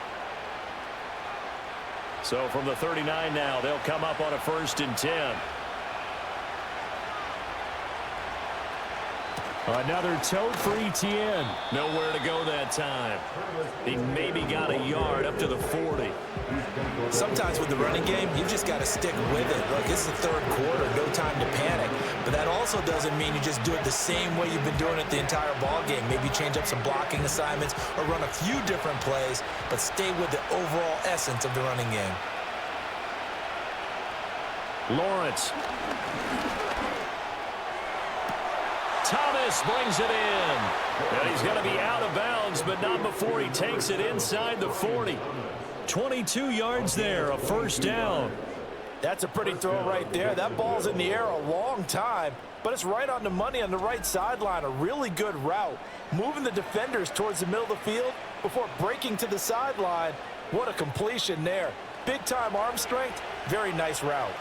So from the 39 now, they'll come up on a 1st and 10.
Another tote for Etienne.
Nowhere to go that time. He maybe got a yard up to the 40.
Sometimes with the running game, you've just got to stick with it. Look, it's the third quarter, no time to panic. But that also doesn't mean you just do it the same way you've been doing it the entire ball game. Maybe change up some blocking assignments or run a few different plays, but stay with the overall essence of the running game.
Lawrence.
Thomas brings it in. And he's going to be out of bounds, but not before he takes it inside the 40.
22 yards there, a 1st down.
That's a pretty throw right there. That ball's in the air a long time, but it's right on the money on the right sideline. A really good route. Moving the defenders towards the middle of the field before breaking to the sideline. What a completion there. Big-time arm strength. Very nice route.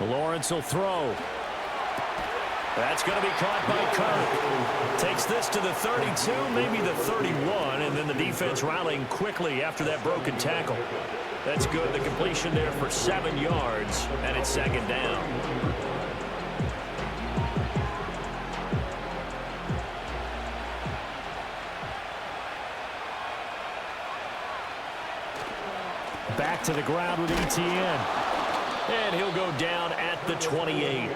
Lawrence will throw.
That's going to be caught by Kirk. Takes this to the 32, maybe the 31, and then the defense rallying quickly after that broken tackle. That's good. The completion there for 7 yards, and it's 2nd down.
Back to the ground with Etienne.
And he'll go down at the 28.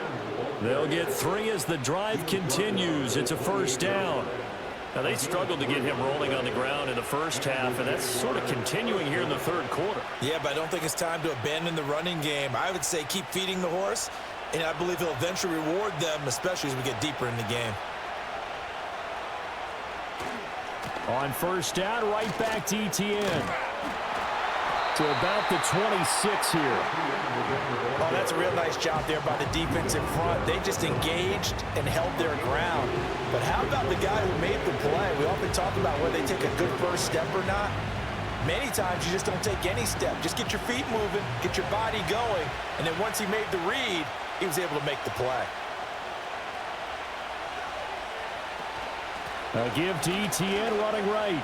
They'll get 3 as the drive continues. It's a 1st down.
Now, they struggled to get him rolling on the ground in the first half, and that's sort of continuing here in the third quarter.
Yeah, but I don't think it's time to abandon the running game. I would say keep feeding the horse, and I believe he'll eventually reward them, especially as we get deeper in the game.
On 1st down, right back to Etienne. To about the 26 here.
Oh, that's a real nice job there by the defense in front. They just engaged and held their ground. But how about the guy who made the play? We often talk about whether they take a good first step or not. Many times you just don't take any step. Just get your feet moving, get your body going, and then once he made the read, he was able to make the play.
A give to Etienne running right.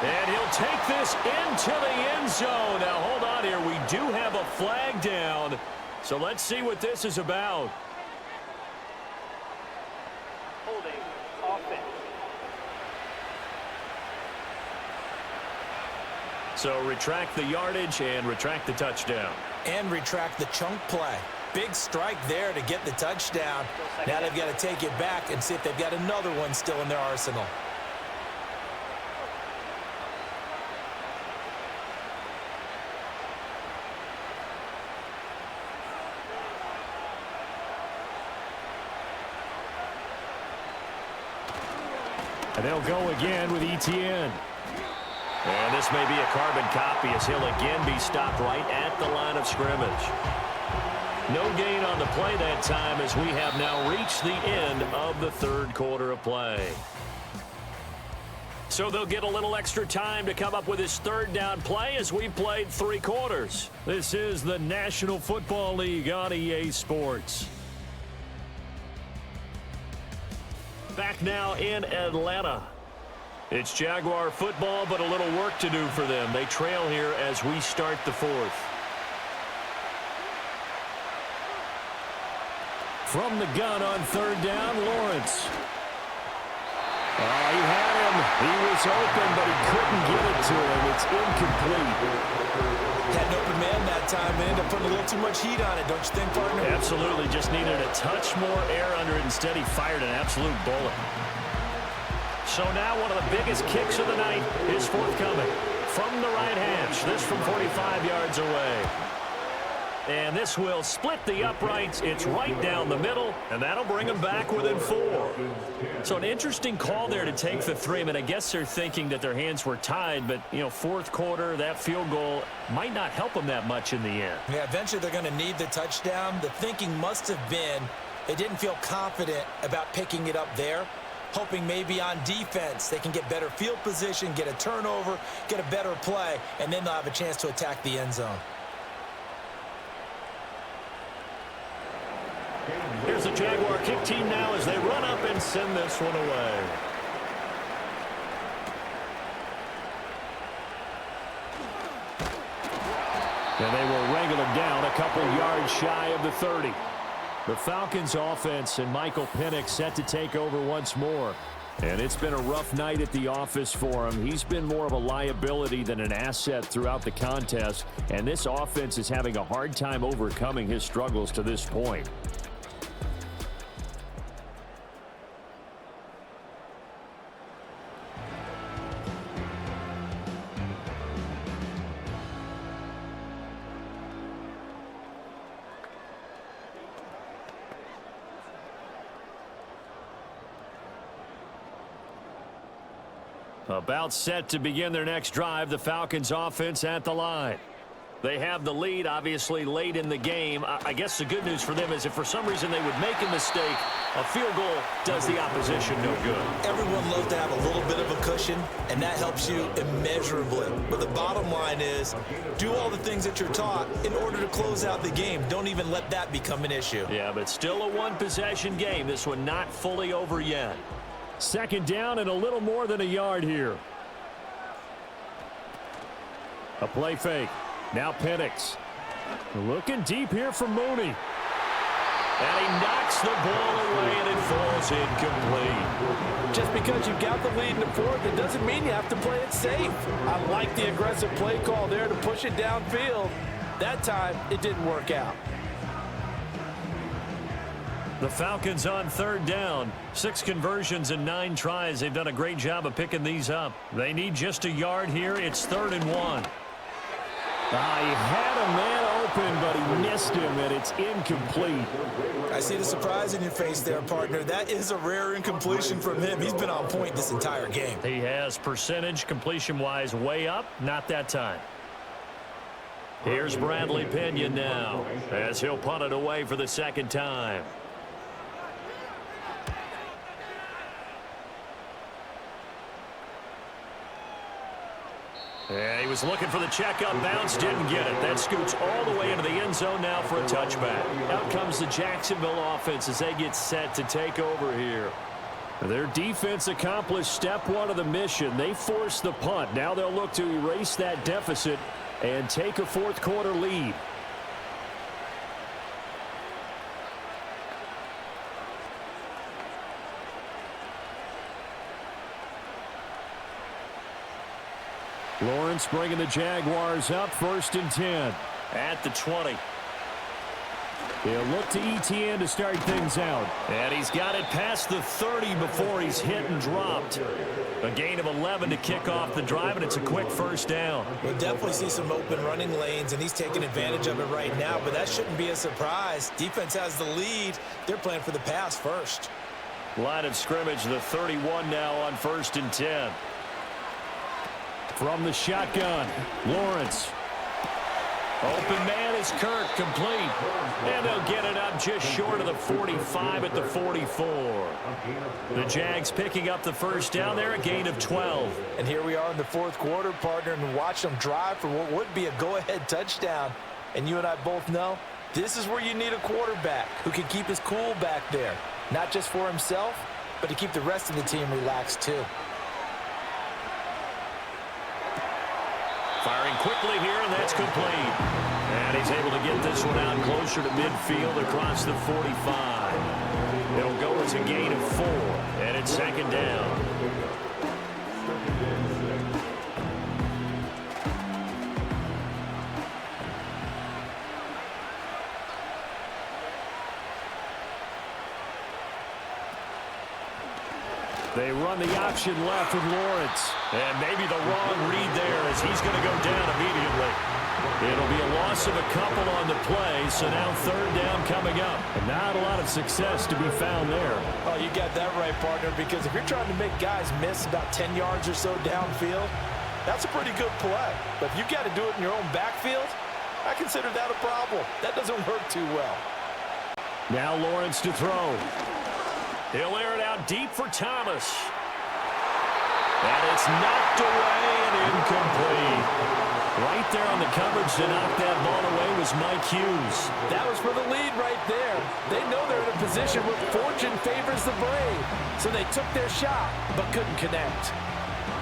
And he'll take this into the end zone. Now, hold on here. We do have a flag down. So let's see what this is about.
Holding offense.
So retract the yardage and retract the touchdown.
And retract the chunk play. Big strike there to get the touchdown. Now they've got to take it back and see if they've got another one still in their arsenal.
And they'll go again with Etienne.
And this may be a carbon copy as he'll again be stopped right at the line of scrimmage. No gain on the play that time as we have now reached the end of the third quarter of play. So they'll get a little extra time to come up with his 3rd down play as we played 3 quarters.
This is the National Football League on EA Sports.
Back now in Atlanta. It's Jaguar football, but a little work to do for them. They trail here as we start the 4th.
From the gun on 3rd down, Lawrence. He had him. He was open, but he couldn't get it to him. It's incomplete.
Had an open man that time and ended up putting a little too much heat on it, don't you think, partner?
Absolutely. Just needed a touch more air under it. Instead, he fired an absolute bullet. So now one of the biggest kicks of the night is forthcoming. From the right hash. This from 45 yards away. And this will split the uprights. It's right down the middle, and that'll bring them back within 4. So an interesting call there to take the 3. I mean, I guess they're thinking that their hands were tied, but, you know, 4th quarter, that field goal might not help them that much in the end.
Yeah, eventually they're going to need the touchdown. The thinking must have been they didn't feel confident about picking it up there, hoping maybe on defense they can get better field position, get a turnover, get a better play, and then they'll have a chance to attack the end zone.
Here's the Jaguar kick team now as they run up and send this one away. And they will wrangle him down a couple yards shy of the 30. The Falcons offense and Michael Penix set to take over once more. And it's been a rough night at the office for him. He's been more of a liability than an asset throughout the contest. And this offense is having a hard time overcoming his struggles to this point. About set to begin their next drive, the Falcons offense at the line. They have the lead, obviously, late in the game. I guess the good news for them is if for some reason they would make a mistake, a field goal does the opposition no good.
Everyone loves to have a little bit of a cushion, and that helps you immeasurably. But the bottom line is, do all the things that you're taught in order to close out the game. Don't even let that become an issue.
Yeah, but still a one-possession game. This one not fully over yet.
Second down and a little more than a yard here. A play fake. Now Penix. Looking deep here for Mooney.
And he knocks the ball away and it falls incomplete.
Just because you've got the lead in the fourth, it doesn't mean you have to play it safe. I like the aggressive play call there to push it downfield. That time, it didn't work out.
The Falcons on third down. 6 conversions and 9 tries. They've done a great job of picking these up. They need just a yard here. It's 3rd and 1.
He had a man open, but he missed him, and it's incomplete.
I see the surprise in your face there, partner. That is a rare incompletion from him. He's been on point this entire game.
He has percentage completion-wise way up. Not that time.
Here's Bradley Pinion now as he'll punt it away for the second time.
Yeah, he was looking for the checkup bounce, didn't get it. That scoots all the way into the end zone now for a touchback.
Out comes the Jacksonville offense as they get set to take over here.
Their defense accomplished step 1 of the mission. They forced the punt. Now they'll look to erase that deficit and take a fourth quarter lead. Lawrence bringing the Jaguars up, 1st and 10.
At the 20.
He'll look to ETN to start things out.
And he's got it past the 30 before he's hit and dropped. A gain of 11 to kick off the drive, and it's a quick first down.
We'll definitely see some open running lanes, and he's taking advantage of it right now, but that shouldn't be a surprise. Defense has the lead. They're playing for the pass first.
Line of scrimmage, the 31 now on 1st and 10.
From the shotgun, Lawrence.
Open man is Kirk, complete. And they'll get it up just short of the 45 at the 44. The Jags picking up the first down there, a gain of 12.
And here we are in the fourth quarter, partner, and watch them drive for what would be a go-ahead touchdown. And you and I both know this is where you need a quarterback who can keep his cool back there. Not just for himself, but to keep the rest of the team relaxed too.
Firing quickly here, and that's complete. And he's able to get this one out closer to midfield across the 45. It'll go as a gain of 4, and it's 2nd down.
They run the option left with Lawrence.
And maybe the wrong read there as he's going to go down immediately. It'll be a loss of a couple on the play, so now 3rd down coming up.
And not a lot of success to be found there.
Oh, you got that right, partner, because if you're trying to make guys miss about 10 yards or so downfield, that's a pretty good play. But if you've got to do it in your own backfield, I consider that a problem. That doesn't work too well.
Now Lawrence to throw.
He'll air it out deep for Thomas. And it's knocked away and incomplete. Right there on the coverage to knock that ball away was Mike Hughes.
That was for the lead right there. They know they're in a position where fortune favors the brave. So they took their shot, but couldn't connect.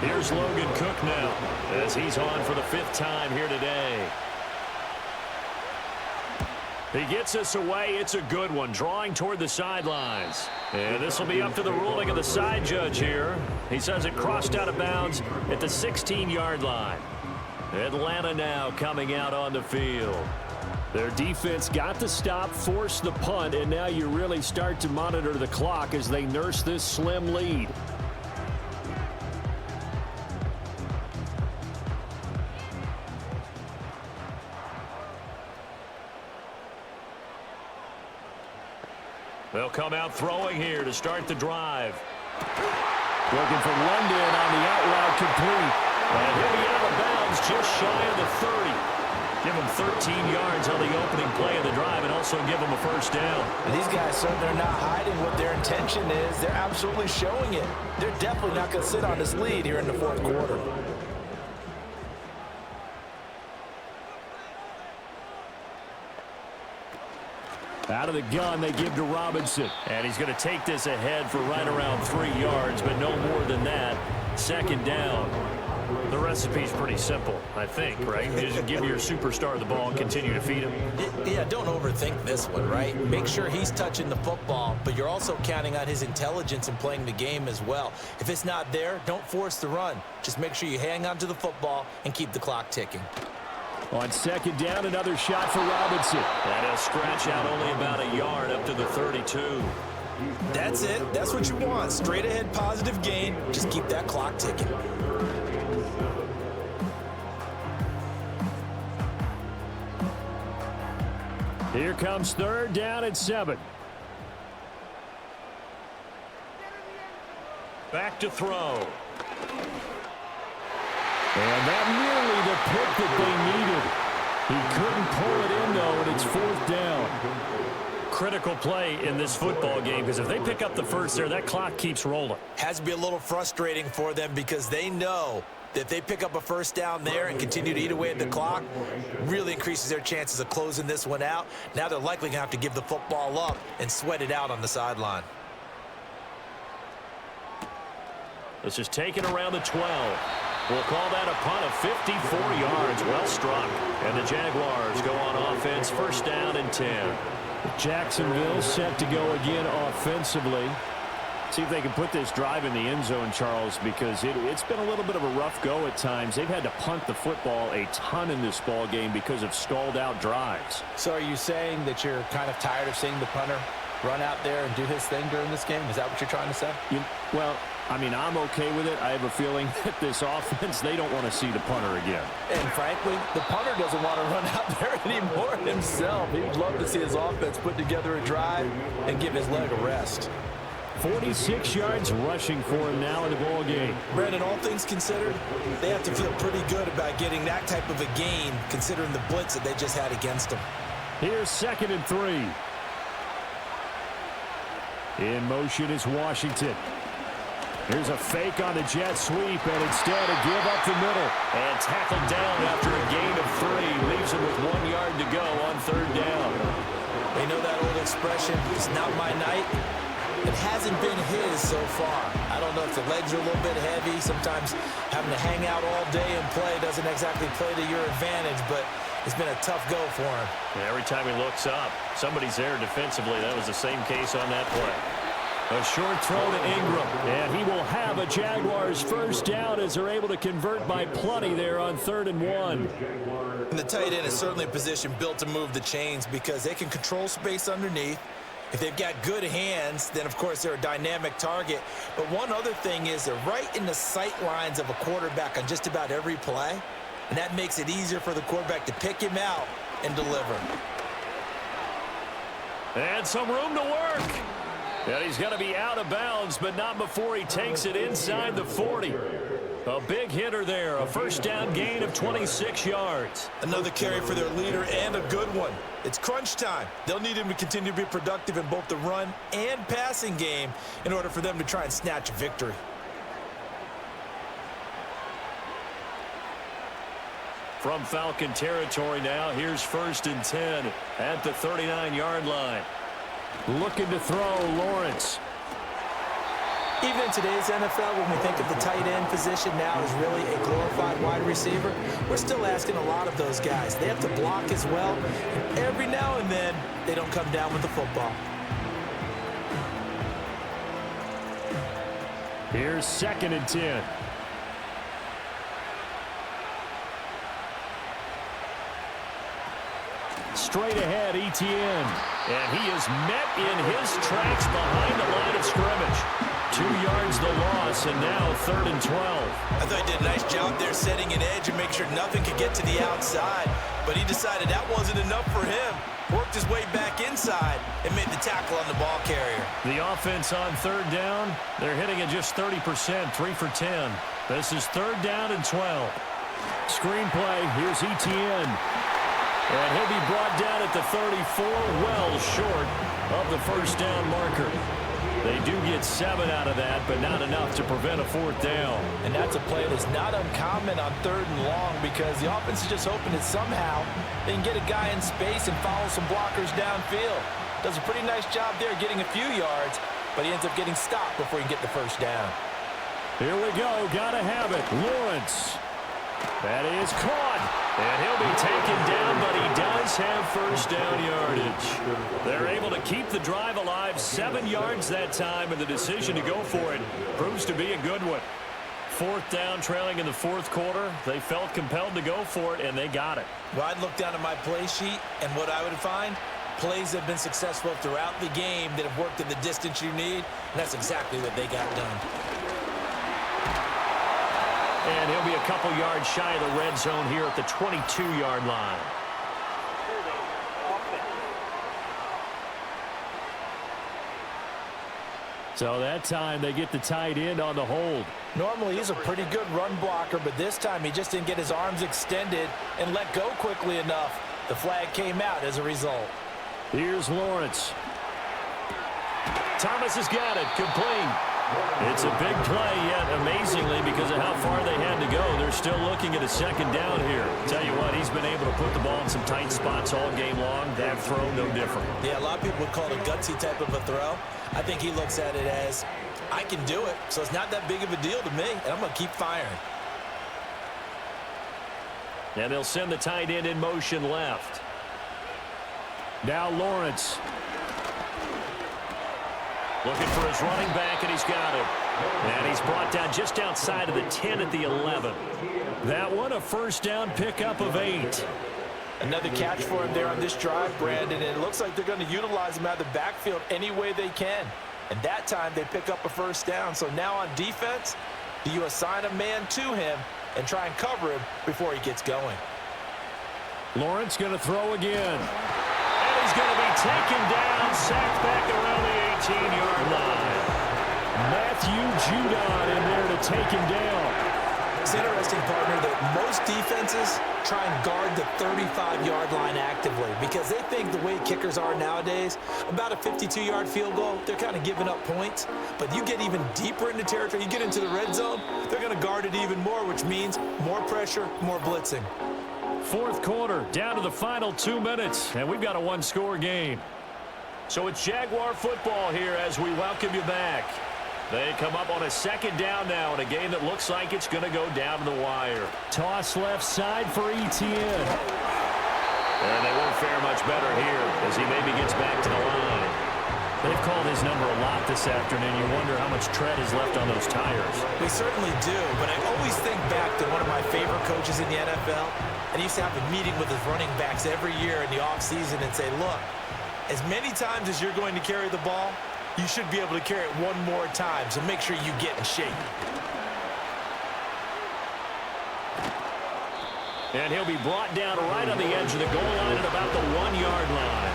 Here's Logan Cook now, as he's on for the 5th time here today. He gets us away. It's a good one, drawing toward the sidelines. And this will be up to the ruling of the side judge here. He says it crossed out of bounds at the 16-yard line. Atlanta now coming out on the field. Their defense got the stop, forced the punt, and now you really start to monitor the clock as they nurse this slim lead. They'll come out throwing here to start the drive. Looking for London on the out route complete. And he'll be out of bounds just shy of the 30. Give him 13 yards on the opening play of the drive and also give him a first down.
And these guys certainly are not hiding what their intention is. They're absolutely showing it. They're definitely not going to sit on this lead here in the 4th quarter.
Out of the gun, they give to Robinson. And he's going to take this ahead for right around 3 yards, but no more than that. 2nd down. The recipe's pretty simple, I think, right? You just give your superstar the ball and continue to feed him.
Yeah, don't overthink this one, right? Make sure he's touching the football, but you're also counting on his intelligence in playing the game as well. If it's not there, don't force the run. Just make sure you hang on to the football and keep the clock ticking.
On 2nd down, another shot for Robinson. And he'll stretch out only about a yard up to the 32.
That's it. That's what you want. Straight ahead positive gain. Just keep that clock ticking.
Here comes 3rd down and 7. Back to throw. And that nearly the pick that they needed. He couldn't pull it in, though, and it's 4th down. Critical play in this football game, because if they pick up the first there, that clock keeps rolling.
Has to be a little frustrating for them because they know that if they pick up a first down there and continue to eat away at the clock, really increases their chances of closing this one out. Now they're likely going to have to give the football up and sweat it out on the sideline.
This is taken around the 12. We'll call that a punt of 54 yards. Well struck. And the Jaguars go on offense, 1st down and 10.
Jacksonville set to go again offensively. See if they can put this drive in the end zone, Charles, because it's been a little bit of a rough go at times. They've had to punt the football a ton in this ball game because of stalled-out drives.
So are you saying that you're kind of tired of seeing the punter run out there and do his thing during this game? Is that what you're trying to say?
Well, I mean, I'm okay with it. I have a feeling that this offense, they don't want to see the punter again.
And frankly, the punter doesn't want to run out there anymore himself. He'd love to see his offense put together a drive and give his leg a rest.
46 yards rushing for him now in the ball game.
Brandon, all things considered, they have to feel pretty good about getting that type of a gain considering the blitz that they just had against them.
Here's 2nd and 3. In motion is Washington. Here's a fake on the jet sweep, and instead a give up the middle.
And tackled down after a gain of 3. Leaves him with 1 yard to go on 3rd down.
They know that old expression, it's not my night. It hasn't been his so far. I don't know if the legs are a little bit heavy. Sometimes having to hang out all day and play doesn't exactly play to your advantage, but it's been a tough go for him.
And every time he looks up, somebody's there defensively. That was the same case on that play.
A short throw to Ingram, and he will have a Jaguars 1st down as they're able to convert by plenty there on 3rd and 1.
And the tight end is certainly a position built to move the chains because they can control space underneath. If they've got good hands, then, of course, they're a dynamic target. But one other thing is they're right in the sight lines of a quarterback on just about every play, and that makes it easier for the quarterback to pick him out and deliver.
And some room to work. And he's going to be out of bounds, but not before he takes it inside the 40. A big hitter there, a 1st down gain of 26 yards.
Another carry for their leader and a good one. It's crunch time. They'll need him to continue to be productive in both the run and passing game in order for them to try and snatch a victory.
From Falcon territory now, here's 1st and 10 at the 39-yard line.
Looking to throw, Lawrence.
Even in today's NFL, when we think of the tight end position now as really a glorified wide receiver, we're still asking a lot of those guys. They have to block as well. And every now and then, they don't come down with the football.
Here's 2nd and 10. Straight ahead, Etienne. And he is met in his tracks behind the line of scrimmage. 2 yards the loss, and now 3rd and 12.
I thought he did a nice job there setting an edge and make sure nothing could get to the outside. But he decided that wasn't enough for him. Worked his way back inside and made the tackle on the ball carrier.
The offense on 3rd down, they're hitting at just 30%, 3 for 10. This is 3rd down and 12. Screenplay, here's Etienne. And he'll be brought down at the 34, well short of the 1st down marker. They do get 7 out of that, but not enough to prevent a 4th down.
And that's a play that's not uncommon on 3rd and long because the offense is just hoping that somehow they can get a guy in space and follow some blockers downfield. Does a pretty nice job there getting a few yards, but he ends up getting stopped before he can get the 1st down.
Here we go. Gotta have it. Lawrence. That is caught. And he'll be taken down, but he does have 1st down yardage. They're able to keep the drive alive. 7 yards that time, and the decision to go for it proves to be a good one. 4th down, trailing in the 4th quarter. They felt compelled to go for it, and they got it.
Well, I'd look down at my play sheet, and what I would find, plays that have been successful throughout the game that have worked in the distance you need, and that's exactly what they got done.
And he'll be a couple yards shy of the red zone here at the 22-yard line. So that time they get the tight end on the hold.
Normally he's a pretty good run blocker, but this time he just didn't get his arms extended and let go quickly enough. The flag came out as a result.
Here's Lawrence. Thomas has got it. Complete. It's a big play, yet amazingly, because of how far they had to go, they're still looking at a 2nd down here. Tell you what, he's been able to put the ball in some tight spots all game long. That throw, no different.
Yeah, a lot of people would call it a gutsy type of a throw. I think he looks at it as, I can do it, so it's not that big of a deal to me, and I'm going to keep firing.
And they'll send the tight end in motion left. Now Lawrence. Looking for his running back, and he's got it. And he's brought down just outside of the 10 at the 11. That one, a 1st down pickup of 8.
Another catch for him there on this drive, Brandon, and it looks like they're going to utilize him out of the backfield any way they can. And that time they pick up a 1st down. So now on defense, do you assign a man to him and try and cover him before he gets going?
Lawrence going to throw again. And he's going to be taken down, sacked back around the 18-yard line. Matthew Judon in there to take him down.
It's interesting, partner, that most defenses try and guard the 35-yard line actively because they think the way kickers are nowadays, about a 52-yard field goal, they're kind of giving up points. But you get even deeper into territory, you get into the red zone, they're going to guard it even more, which means more pressure, more blitzing.
4th quarter, down to the final 2 minutes, and we've got a 1-score game. So it's Jaguar football here as we welcome you back. They come up on a 2nd down now in a game that looks like it's going to go down to the wire. Toss left side for Etienne.
And they won't fare much better here as he maybe gets back to the line.
They've called his number a lot this afternoon. You wonder how much tread is left on those tires.
We certainly do, but I always think back to one of my favorite coaches in the NFL, and he used to have a meeting with his running backs every year in the offseason and say, look, as many times as you're going to carry the ball, you should be able to carry it one more time, so make sure you get in shape.
And he'll be brought down right on the edge of the goal line at about the 1-yard line.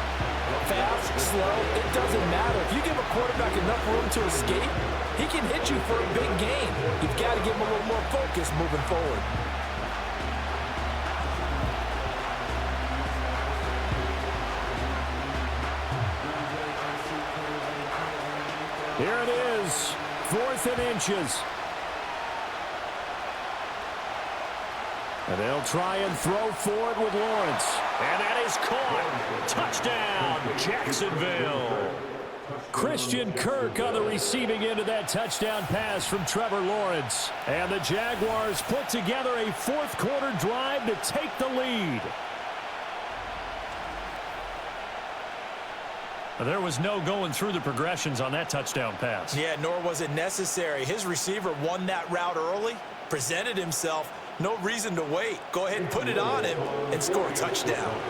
Fast, slow, it doesn't matter. If you give a quarterback enough room to escape, he can hit you for a big gain. You've got to give him a little more focus moving forward.
Here it is, 4th and inches. And they'll try and throw forward with Lawrence. And that is caught. Touchdown, Jacksonville. Christian Kirk on the receiving end of that touchdown pass from Trevor Lawrence. And the Jaguars put together a fourth-quarter drive to take the lead. There was no going through the progressions on that touchdown pass.
Yeah, nor was it necessary. His receiver won that route early, presented himself. No reason to wait. Go ahead and put it on him and score a touchdown.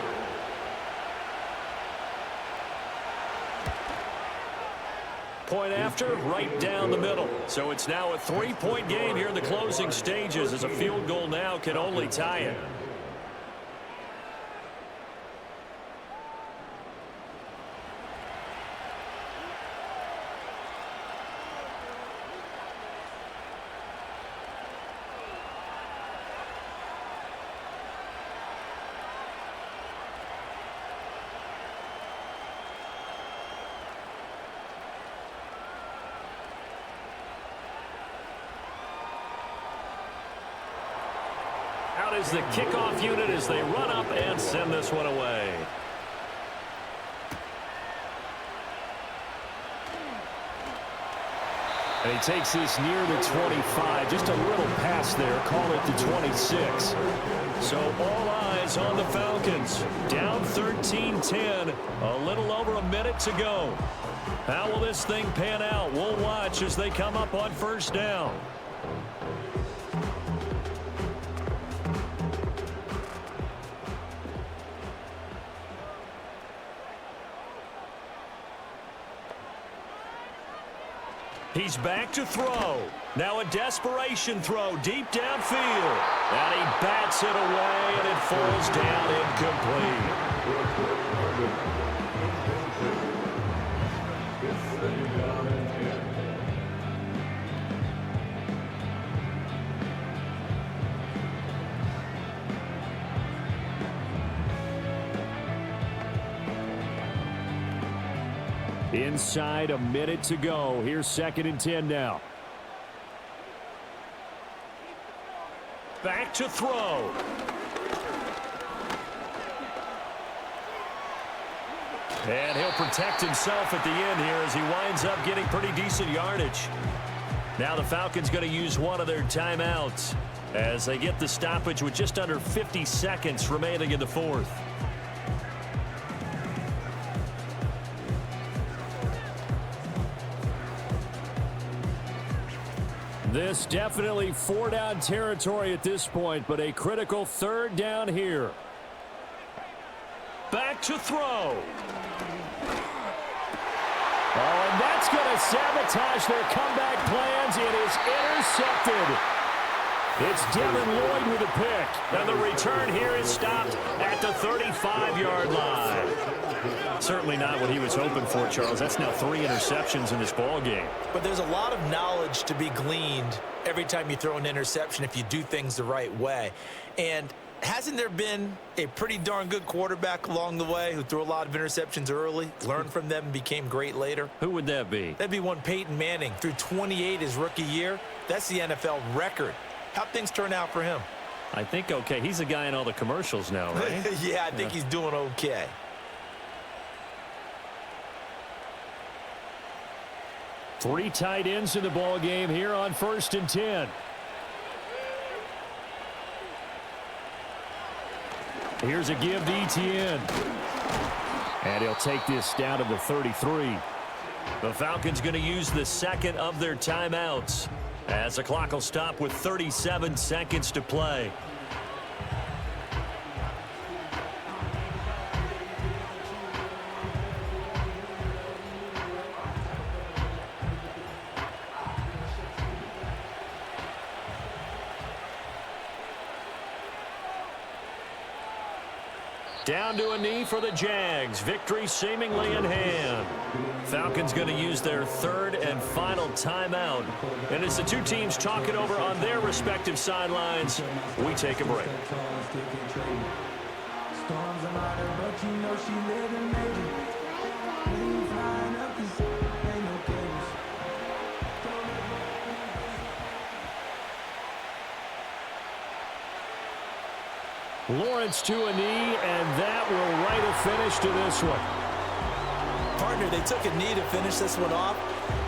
Point after, right down the middle. So it's now a 3-point game here in the closing stages, as a field goal now can only tie it. Out is the kickoff unit as they run up and send this one away. And he takes this near the 25. Just a little pass there. Call it the 26. So all eyes on the Falcons. Down 13-10. A little over a minute to go. How will this thing pan out? We'll watch as they come up on first down. He's back to throw. Now a desperation throw deep downfield. And he bats it away, and it falls down incomplete. Inside a minute to go. Here's 2nd and 10 now. Back to throw. And he'll protect himself at the end here as he winds up getting pretty decent yardage. Now the Falcons going to use one of their timeouts as they get the stoppage with just under 50 seconds remaining in the fourth. This definitely 4-down territory at this point, but a critical 3rd down here. Back to throw. Oh, and that's going to sabotage their comeback plans. It is intercepted. It's Devin Lloyd with a pick. And the return here is stopped at the 35-yard line. Certainly not what he was hoping for, Charles. That's now 3 interceptions in this ball game.
But there's a lot of knowledge to be gleaned every time you throw an interception if you do things the right way. And hasn't there been a pretty darn good quarterback along the way who threw a lot of interceptions early, learned from them, and became great later?
Who would that be?
That'd be one Peyton Manning. Threw 28 his rookie year. That's the NFL record. How'd things turn out for him?
I think okay. He's a guy in all the commercials now, right?
Yeah, I think he's doing okay.
Three tight ends in the ball game here on 1st and 10. Here's a give to Etienne. And he'll take this down to the 33. The Falcons going to use the 2nd of their timeouts as the clock will stop with 37 seconds to play. Down to a knee for the Jags. Victory seemingly in hand. Falcons going to use their 3rd and final timeout. And as the two teams talk it over on their respective sidelines, we take a break. Lawrence to a knee, and that will write a finish to this one.
Partner, they took a knee to finish this one off.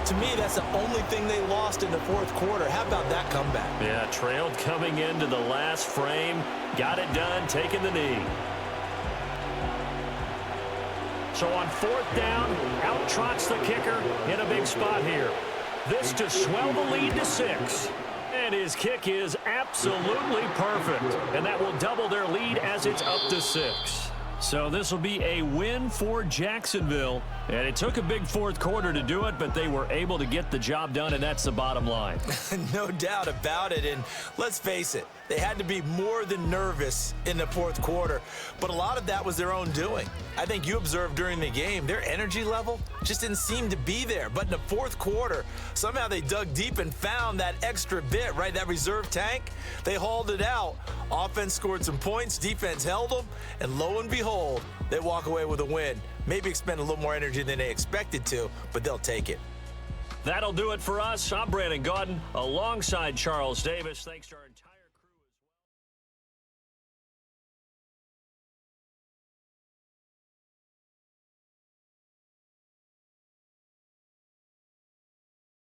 To me, that's the only thing they lost in the fourth quarter. How about that comeback?
Yeah, trailed coming into the last frame. Got it done, taking the knee.
So on fourth down, out trots the kicker in a big spot here. This to swell the lead to 6. And his kick is absolutely perfect. And that will double their lead as it's up to 6. So this will be a win for Jacksonville. And it took a big fourth quarter to do it, but they were able to get the job done, and that's the bottom line.
No doubt about it. And let's face it, they had to be more than nervous in the fourth quarter. But a lot of that was their own doing. I think you observed during the game, their energy level just didn't seem to be there. But in the fourth quarter, somehow they dug deep and found that extra bit, right? That reserve tank. They hauled it out. Offense scored some points. Defense held them. And lo and behold, they walk away with a win. Maybe expend a little more energy than they expected to, but they'll take it.
That'll do it for us. I'm Brandon Gaudin alongside Charles Davis. Thanks to our entire